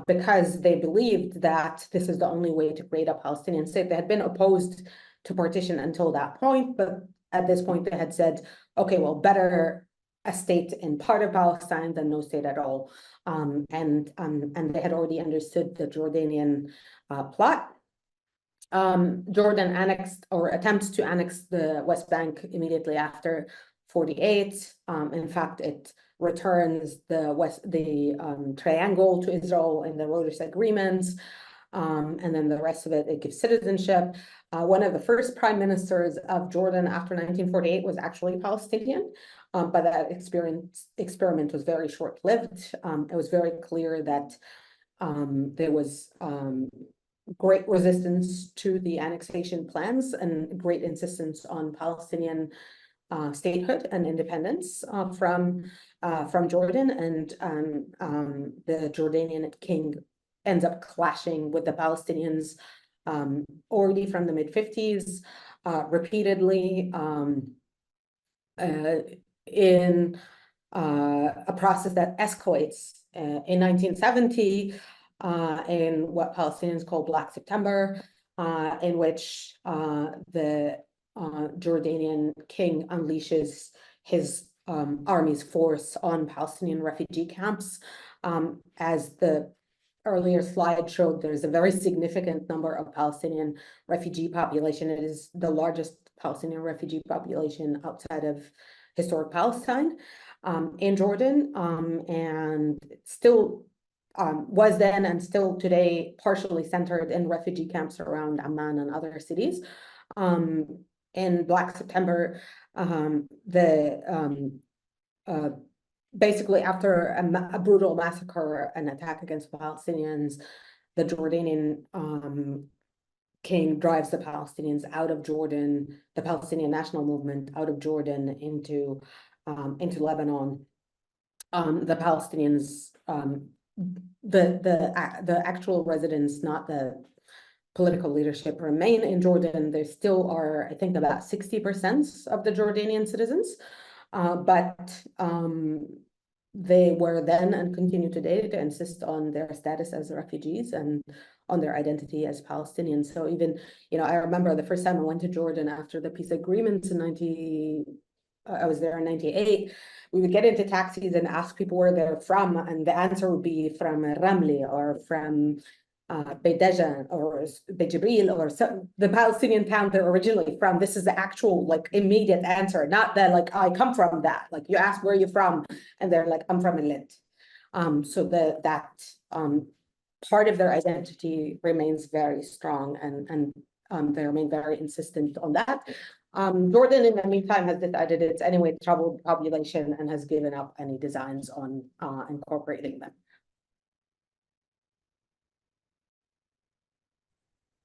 because they believed that this is the only way to create a Palestinian state. They had been opposed to partition until that point, but at this point they had said, okay, well, better a state in part of Palestine than no state at all. And they had already understood the Jordanian plot. Jordan annexed or attempts to annex the West Bank immediately after 48. In fact, it returns the triangle to Israel in the Rhodes agreements, and then the rest of it gives citizenship. One of the first prime ministers of Jordan after 1948 was actually Palestinian, but that experiment was very short-lived. It was very clear that there was great resistance to the annexation plans and great insistence on Palestinian statehood and independence from Jordan, and the Jordanian king ends up clashing with the Palestinians already from the mid-50s, repeatedly in a process that escalates in 1970 in what Palestinians call Black September, in which the Jordanian king unleashes his army's force on Palestinian refugee camps. As the earlier slide showed, there's a very significant number of Palestinian refugee population. It is the largest Palestinian refugee population outside of historic Palestine in Jordan, and still was then and still today partially centered in refugee camps around Amman and other cities. In Black September, basically after a brutal massacre, an attack against Palestinians, the Jordanian king drives the Palestinians out of Jordan, the Palestinian National Movement out of Jordan into Lebanon. The Palestinians, the actual residents, not the political leadership, remain in Jordan. There still are, I think, about 60% of the Jordanian citizens, but they were then and continue today to insist on their status as refugees and on their identity as Palestinians. So even, I remember the first time I went to Jordan after the peace agreements in I was there in 98, we would get into taxis and ask people where they're from, and the answer would be from Ramli or from Beit Dajan or Beit Jibril or the Palestinian town they're originally from. This is the actual immediate answer, not that I come from that. You ask where you're from, and they're like, I'm from Elit. So that part of their identity remains very strong, and they remain very insistent on that. Jordan, in the meantime, has decided it's anyway troubled population and has given up any designs on incorporating them.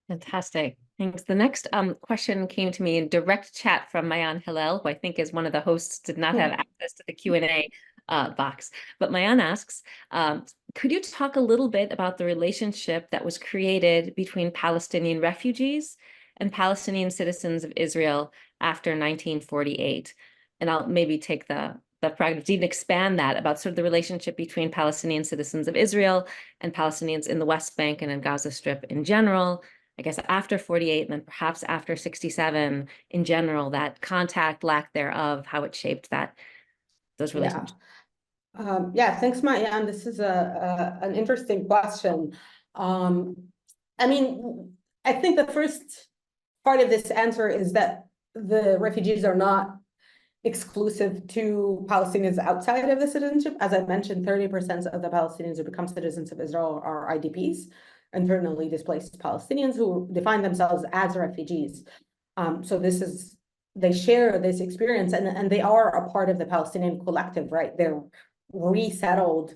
Fantastic. Thanks. The next question came to me in direct chat from Mayan Hillel, who I think is one of the hosts, did not have access to the Q&A box. But Mayan asks, could you talk a little bit about the relationship that was created between Palestinian refugees and Palestinian citizens of Israel after 1948? And I'll maybe take the prerogative to even expand that about sort of the relationship between Palestinian citizens of Israel and Palestinians in the West Bank and in Gaza Strip in general, I guess after 48, and then perhaps after 67 in general, that contact, lack thereof, how it shaped those relationships. Yeah, thanks, Mayan. This is an interesting question. I mean, I think the first part of this answer is that the refugees are not exclusive to Palestinians outside of the citizenship. As I mentioned, 30% of the Palestinians who become citizens of Israel are IDPs, internally displaced Palestinians who define themselves as refugees. So they share this experience, and they are a part of the Palestinian collective, right? They're resettled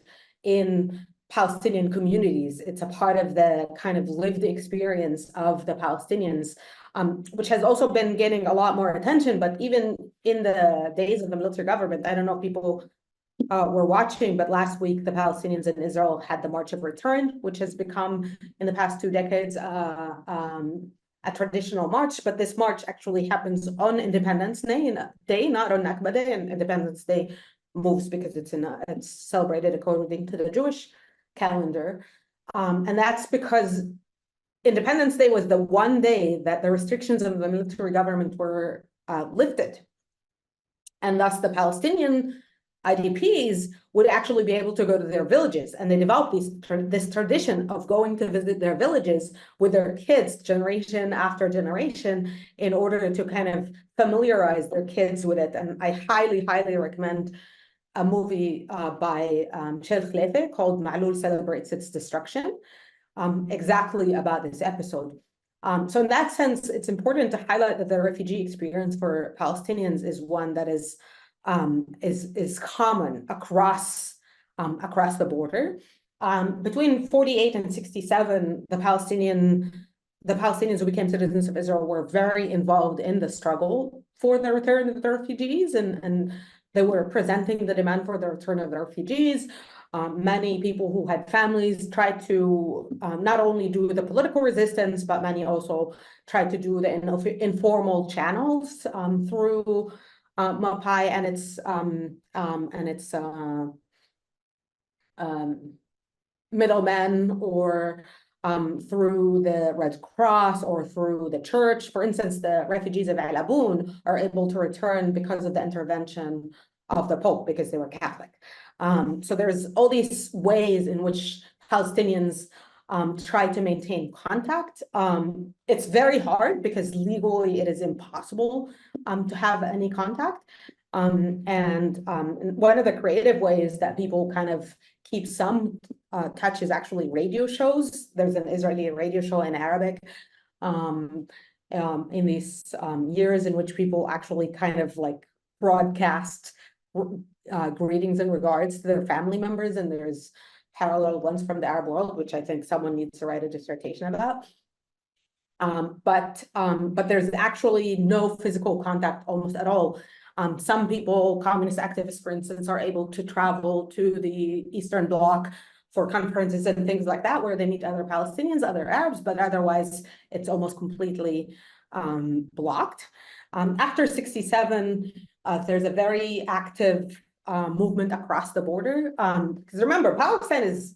in Palestinian communities. It's a part of the kind of lived experience of the Palestinians, which has also been getting a lot more attention. But even in the days of the military government, I don't know if people were watching, but last week the Palestinians in Israel had the March of Return, which has become in the past 2 decades a traditional march. But this march actually happens on Independence Day, not on Nakba Day. And Independence Day moves because it's celebrated according to the Jewish calendar. And that's because Independence Day was the one day that the restrictions of the military government were lifted. And thus the Palestinian IDPs would actually be able to go to their villages. And they developed this tradition of going to visit their villages with their kids generation after generation in order to kind of familiarize their kids with it. And I highly, highly recommend a movie by Shel Khlefe called Ma'lul Celebrates Its Destruction, exactly about this episode. So in that sense, it's important to highlight that the refugee experience for Palestinians is one that is common across the border. Between 48 and 67, the Palestinians who became citizens of Israel were very involved in the struggle for the return of the refugees, and they were presenting the demand for the return of the refugees. Many people who had families tried to not only do the political resistance, but many also tried to do the informal channels through Mapai and its middlemen, or through the Red Cross or through the church. For instance, the refugees of Al Aboun are able to return because of the intervention of the Pope, because they were Catholic. So there's all these ways in which Palestinians try to maintain contact. It's very hard because legally it is impossible to have any contact. And one of the creative ways that people kind of keep some touch is actually radio shows. There's an Israeli radio show in Arabic in these years in which people actually kind of like broadcast greetings and regards to their family members, and there's parallel ones from the Arab world, which I think someone needs to write a dissertation about. But there's actually no physical contact almost at all. Some people, communist activists, for instance, are able to travel to the Eastern Bloc for conferences and things like that, where they meet other Palestinians, other Arabs, but otherwise it's almost completely blocked. After 67, there's a very active movement across the border. Because remember, Palestine is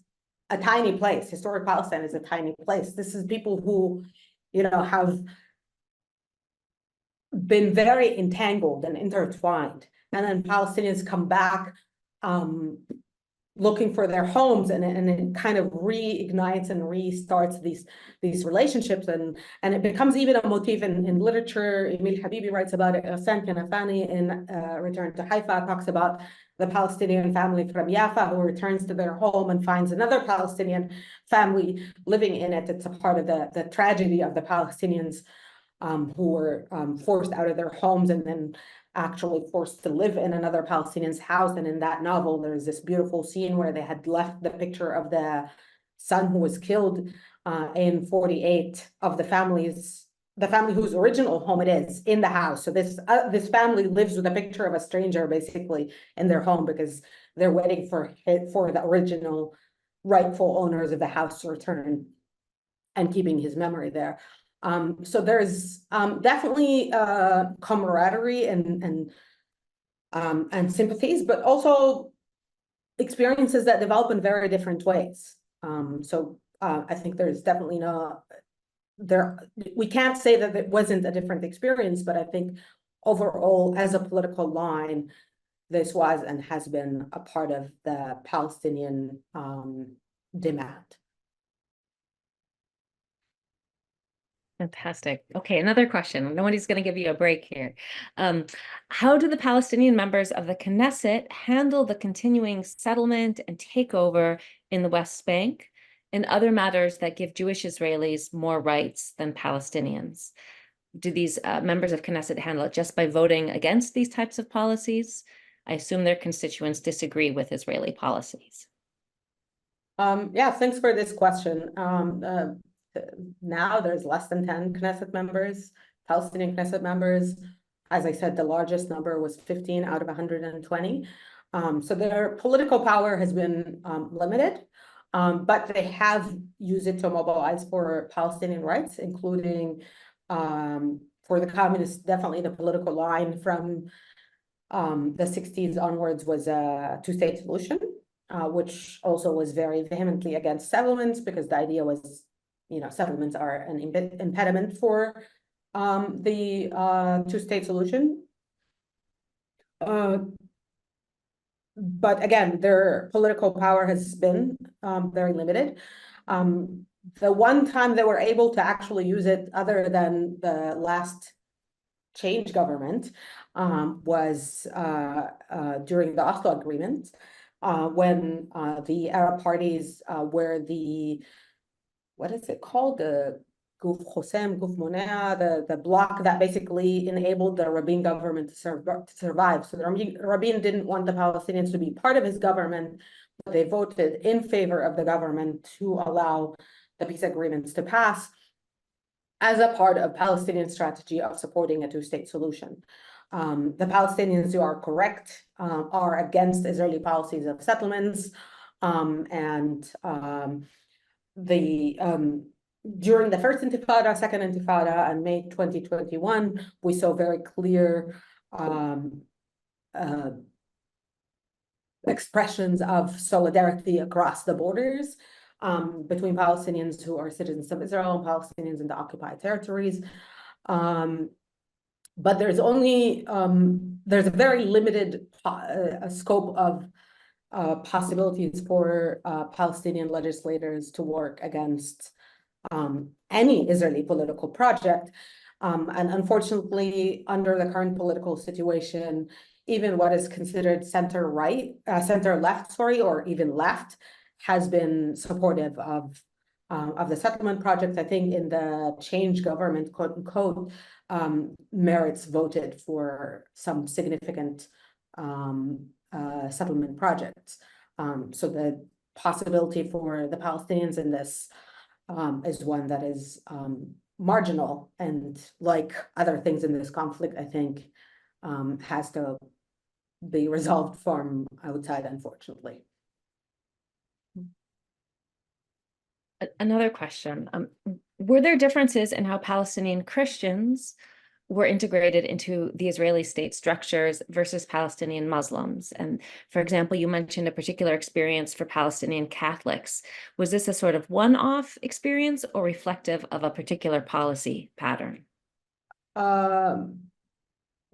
a tiny place. Historic Palestine is a tiny place. This is people who, have been very entangled and intertwined. And then Palestinians come back looking for their homes, and it kind of reignites and restarts these relationships, and it becomes even a motif in literature. Emil Habibi writes about it. Ghassan Kanafani in Return to Haifa talks about the Palestinian family from Jaffa who returns to their home and finds another Palestinian family living in it. It's a part of the tragedy of the Palestinians who were forced out of their homes and then actually forced to live in another Palestinian's house. And in that novel, there's this beautiful scene where they had left the picture of the son who was killed in 48 of the family whose original home it is, in the house. So this family lives with a picture of a stranger basically in their home because they're waiting for the original rightful owners of the house to return and keeping his memory there. So there's definitely camaraderie and sympathies, but also experiences that develop in very different ways. So I think there's definitely we can't say that it wasn't a different experience, but I think overall, as a political line, this was and has been a part of the Palestinian demand. Fantastic. Okay, another question. Nobody's going to give you a break here. How do the Palestinian members of the Knesset handle the continuing settlement and takeover in the West Bank and other matters that give Jewish Israelis more rights than Palestinians? Do these members of Knesset handle it just by voting against these types of policies? I assume their constituents disagree with Israeli policies. Yeah, thanks for this question. Now there's less than 10 Knesset members, Palestinian Knesset members. As I said, the largest number was 15 out of 120. So their political power has been limited, but they have used it to mobilize for Palestinian rights, including for the communists. Definitely the political line from the 60s onwards was a two-state solution, which also was very vehemently against settlements, because the idea was, settlements are an impediment for the two-state solution. But again, their political power has been very limited. The one time they were able to actually use it, other than the last change government, was during the Oslo Agreement, when the Arab parties were the, what is it called? The Guf Hosem, Guf Monea, the bloc that basically enabled the Rabin government to survive. So the Rabin didn't want the Palestinians to be part of his government, but they voted in favor of the government to allow the peace agreements to pass as a part of Palestinian strategy of supporting a two-state solution. The Palestinians who are correct are against Israeli policies of settlements, and during the first Intifada, second Intifada, and May 2021, we saw very clear expressions of solidarity across the borders between Palestinians who are citizens of Israel and Palestinians in the occupied territories. But there's only, there's a very limited scope of possibilities for Palestinian legislators to work against any Israeli political project. And unfortunately, under the current political situation, even what is considered center-left, or even left, has been supportive of the settlement project. I think in the change government, quote unquote, Meretz voted for some significant settlement projects. So the possibility for the Palestinians in this is one that is marginal, and like other things in this conflict, I think has to be resolved from outside, unfortunately. Another question. Were there differences in how Palestinian Christians were integrated into the Israeli state structures versus Palestinian Muslims? And for example, you mentioned a particular experience for Palestinian Catholics. Was this a sort of one-off experience or reflective of a particular policy pattern?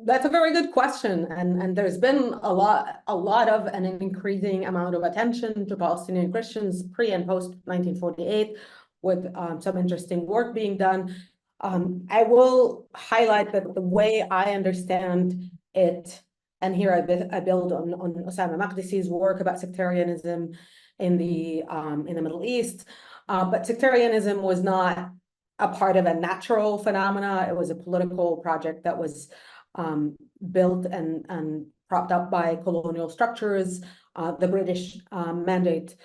That's a very good question, and there's been a lot of an increasing amount of attention to Palestinian Christians pre and post 1948, with some interesting work being done. I will highlight that the way I understand it, and here I build on Osama Maqdisi's work about sectarianism in the Middle East, but sectarianism was not a part of a natural phenomena. It was a political project that was built and propped up by colonial structures. The British mandate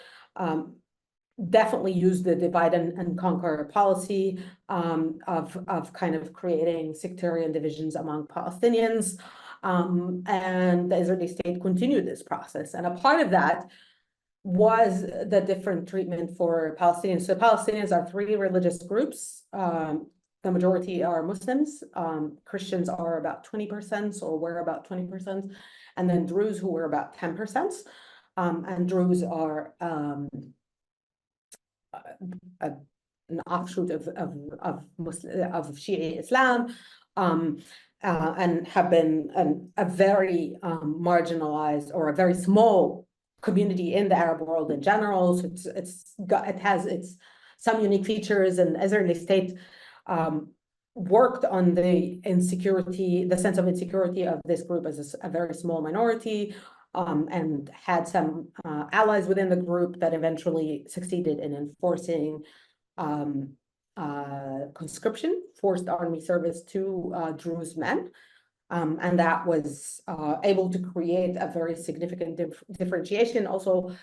definitely used the divide and conquer policy of kind of creating sectarian divisions among Palestinians. And the Israeli state continued this process. And a part of that was the different treatment for Palestinians. So Palestinians are three religious groups. The majority are Muslims. Christians are about 20%, or were about 20%, and then Druze, who were about 10%. And Druze are an offshoot of Shia Islam, and have been a very marginalized, or a very small community in the Arab world in general. So it has some unique features, and Israeli state worked on the insecurity, the sense of insecurity of this group as a very small minority, and had some allies within the group that eventually succeeded in enforcing conscription, forced army service to Druze men. And that was able to create a very significant differentiation. Also,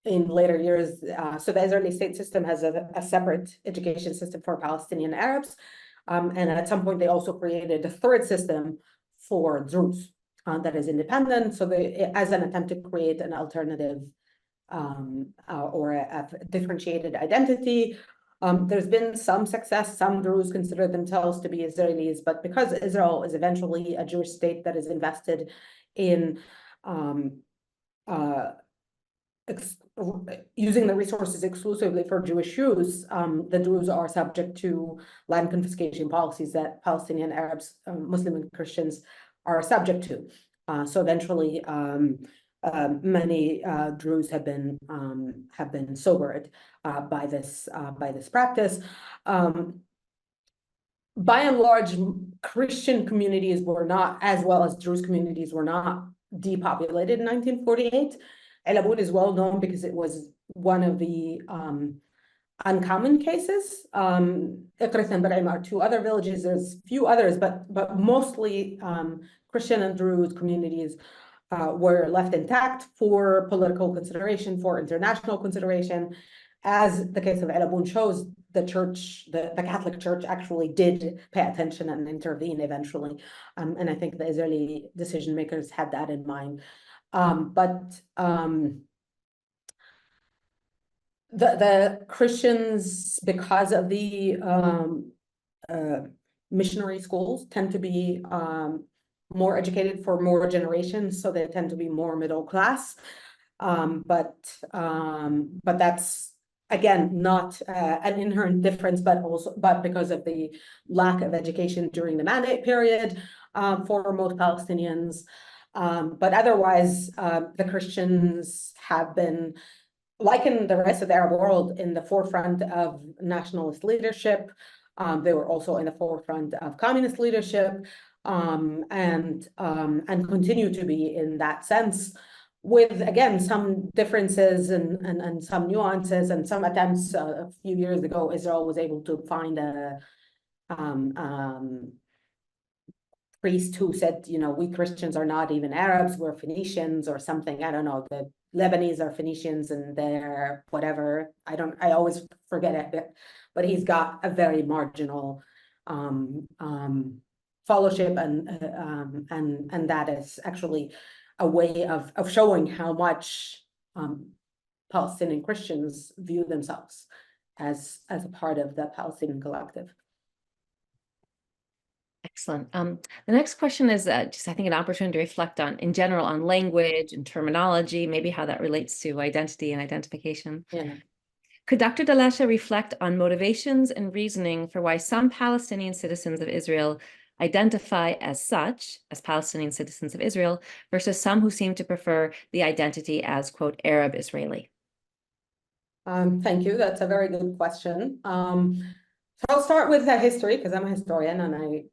in later years, so the Israeli state system has a separate education system for Palestinian Arabs. And at some point, they also created a third system for Druze that is independent. So as an attempt to create an alternative or a differentiated identity. There's been some success. Some Druze consider themselves to be Israelis, but because Israel is eventually a Jewish state that is invested in using the resources exclusively for Jewish use, the Druze are subject to land confiscation policies that Palestinian Arabs, Muslim and Christians are subject to. So eventually, many Druze have been sobered by this practice. By and large, Christian communities were not, as well as Druze communities, were not depopulated in 1948. El Aboud is well known because it was one of the uncommon cases. Iqrit and Bar'im are two other villages. There's a few others, but mostly Christian and Druze communities were left intact for political consideration, for international consideration. As the case of El Aboud shows, the church, the Catholic Church actually did pay attention and intervene eventually. And I think the Israeli decision makers had that in mind. The Christians, because of the missionary schools, tend to be more educated for more generations, so they tend to be more middle class. But that's again not an inherent difference, but because of the lack of education during the mandate period for most Palestinians. But otherwise, the Christians have been, like in the rest of the Arab world, in the forefront of nationalist leadership. They were also in the forefront of communist leadership, and continue to be in that sense, with again some differences and some nuances and some attempts. A few years ago, Israel was able to find a priest who said, you know, we Christians are not even Arabs, we're Phoenicians or something. I don't know, the Lebanese are Phoenicians and they're whatever. I always forget it, but he's got a very marginal fellowship, and that is actually a way of showing how much Palestinian Christians view themselves as a part of the Palestinian collective. Excellent. The next question is just, I think, an opportunity to reflect on, in general, on language and terminology, maybe how that relates to identity and identification. Yeah. Could Dr. Dallasheh reflect on motivations and reasoning for why some Palestinian citizens of Israel identify as such, as Palestinian citizens of Israel, versus some who seem to prefer the identity as, quote, Arab Israeli? Thank you. That's a very good question. So I'll start with the history, because I'm a historian and I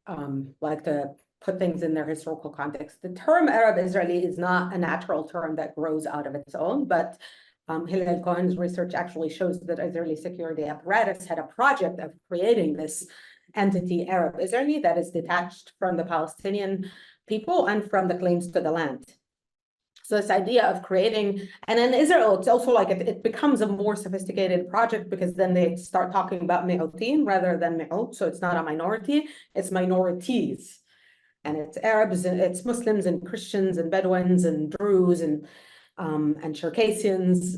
like to put things in their historical context. The term Arab Israeli is not a natural term that grows out of its own, but Hillel Cohen's research actually shows that Israeli security apparatus had a project of creating this entity Arab Israeli that is detached from the Palestinian people and from the claims to the land. So this idea of creating, and in Israel, it's also like it becomes a more sophisticated project, because then they start talking about mi'utin rather than mi'ut. So it's not a minority, it's minorities. And it's Arabs, and it's Muslims and Christians and Bedouins and Druze and Circassians.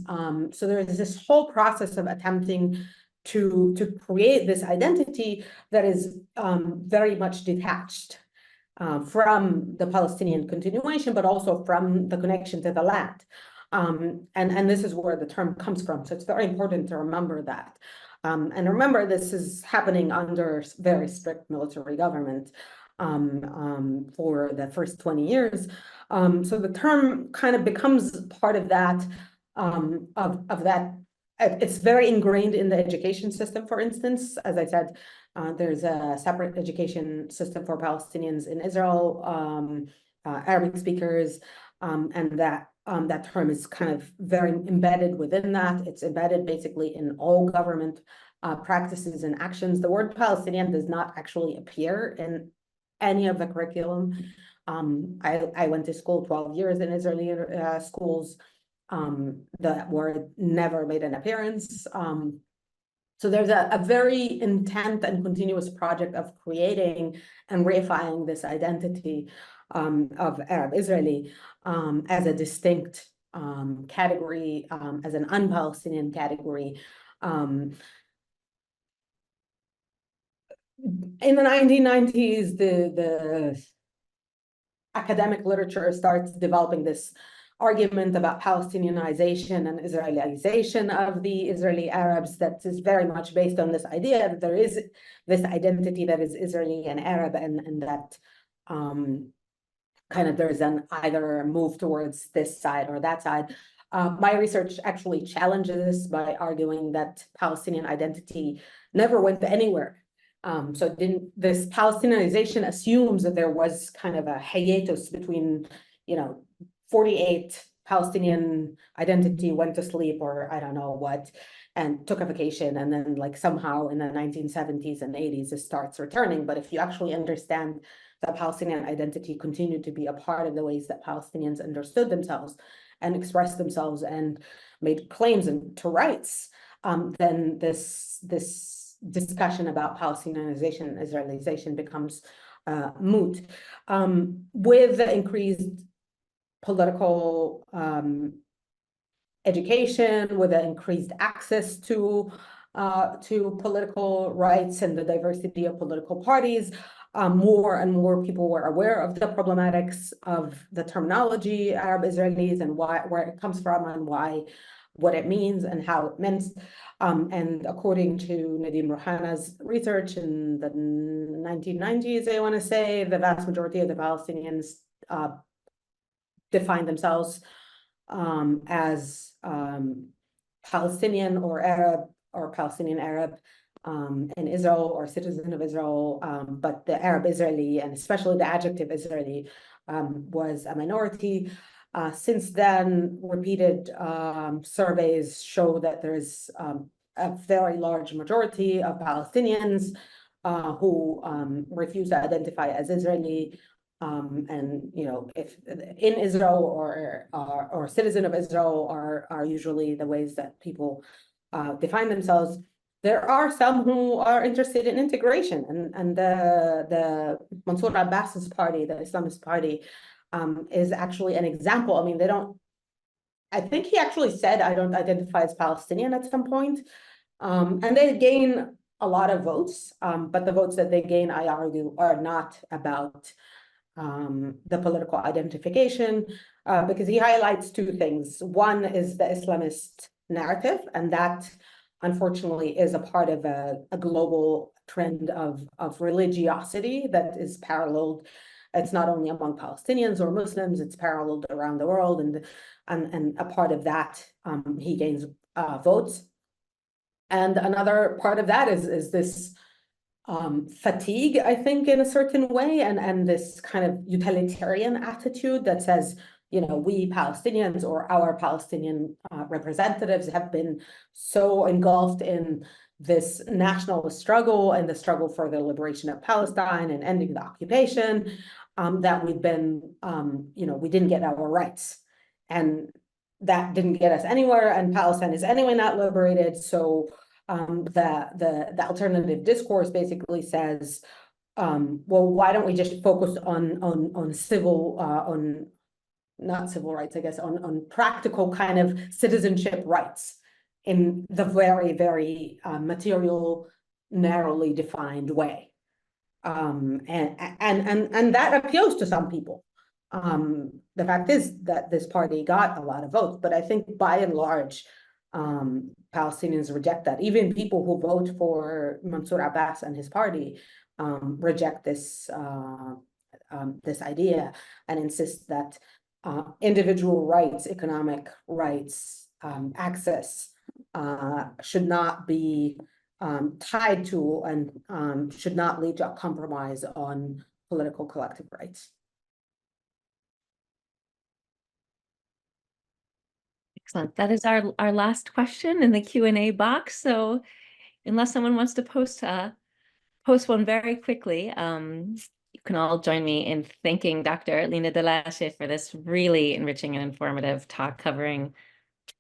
So there's this whole process of attempting to create this identity that is very much detached from the Palestinian continuation, but also from the connection to the land. And this is where the term comes from. So it's very important to remember that. And remember, this is happening under very strict military government for the first 20 years. So the term kind of becomes part of that it's very ingrained in the education system, for instance. As I said, there's a separate education system for Palestinians in Israel, Arabic speakers, and that term is kind of very embedded within that. It's embedded basically in all government practices and actions. The word Palestinian does not actually appear in any of the curriculum. I went to school 12 years in Israeli schools. That word never made an appearance. So there's a very intense and continuous project of creating and reifying this identity of Arab Israeli as a distinct category, as an un-Palestinian category. In the 1990s, the academic literature starts developing this argument about Palestinianization and Israelization of the Israeli Arabs that is very much based on this idea that there is this identity that is Israeli and Arab, and that kind of there's an either move towards this side or that side. My research actually challenges this by arguing that Palestinian identity never went anywhere. So this Palestinianization assumes that there was kind of a hiatus between, 48 Palestinian identity went to sleep, or I don't know what, and took a vacation, and then like somehow in the 1970s and 80s it starts returning. But if you actually understand that Palestinian identity continued to be a part of the ways that Palestinians understood themselves and expressed themselves and made claims to rights, then this discussion about Palestinianization and Israelization becomes moot. With the increased political education, with the increased access to political rights and the diversity of political parties, more and more people were aware of the problematics of the terminology Arab Israelis and where it comes from and what it means and how it meant. And according to Nadim Rouhana's research in the 1990s, I want to say, the vast majority of the Palestinians define themselves as Palestinian or Arab or Palestinian Arab in Israel or citizen of Israel, but the Arab Israeli, and especially the adjective Israeli, was a minority. Since then, repeated surveys show that there is a very large majority of Palestinians who refuse to identify as Israeli. And if in Israel or citizen of Israel are usually the ways that people define themselves. There are some who are interested in integration, and the Mansour Abbas's party, the Islamist party, is actually an example. I mean, I think he actually said, I don't identify as Palestinian at some point. And they gain a lot of votes, but the votes that they gain, I argue, are not about the political identification, because he highlights two things. One is the Islamist narrative, and that unfortunately is a part of a global trend of religiosity that is paralleled. It's not only among Palestinians or Muslims, it's paralleled around the world, and a part of that, he gains votes. And another part of that is this fatigue, I think, in a certain way, and this kind of utilitarian attitude that says, we Palestinians or our Palestinian representatives have been so engulfed in this national struggle and the struggle for the liberation of Palestine and ending the occupation, that we've been, we didn't get our rights. And that didn't get us anywhere, and Palestine is anyway not liberated. So the alternative discourse basically says, well, why don't we just focus on civil, not civil rights, I guess, on practical kind of citizenship rights in the very, very material, narrowly defined way. And that appeals to some people. The fact is that this party got a lot of votes, but I think by and large, Palestinians reject that. Even people who vote for Mansour Abbas and his party reject this idea and insist that individual rights, economic rights, access should not be tied to and should not lead to a compromise on political collective rights. Excellent. That is our last question in the Q&A box. So unless someone wants to post one very quickly, you can all join me in thanking Dr. Leena Dallasheh for this really enriching and informative talk covering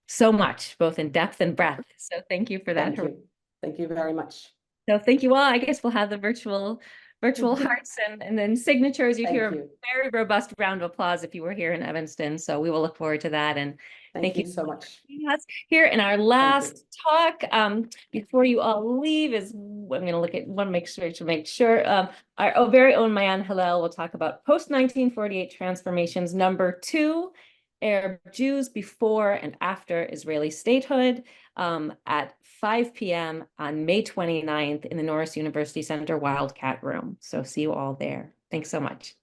so much, both in depth and breadth. So thank you for that. Thank you. Thank you very much. So thank you all. I guess we'll have the virtual hearts and then signatures. You'd hear a very robust round of applause if you were here in Evanston. So we will look forward to that. And thank you so much. Here in our last talk, before you all leave, is I'm going to look at one, make sure. Our very own Mayan Hillel will talk about post-1948 transformations, #2, Arab Jews before and after Israeli statehood, at 5 p.m. on May 29th in the Norris University Center Wildcat Room. So see you all there. Thanks so much.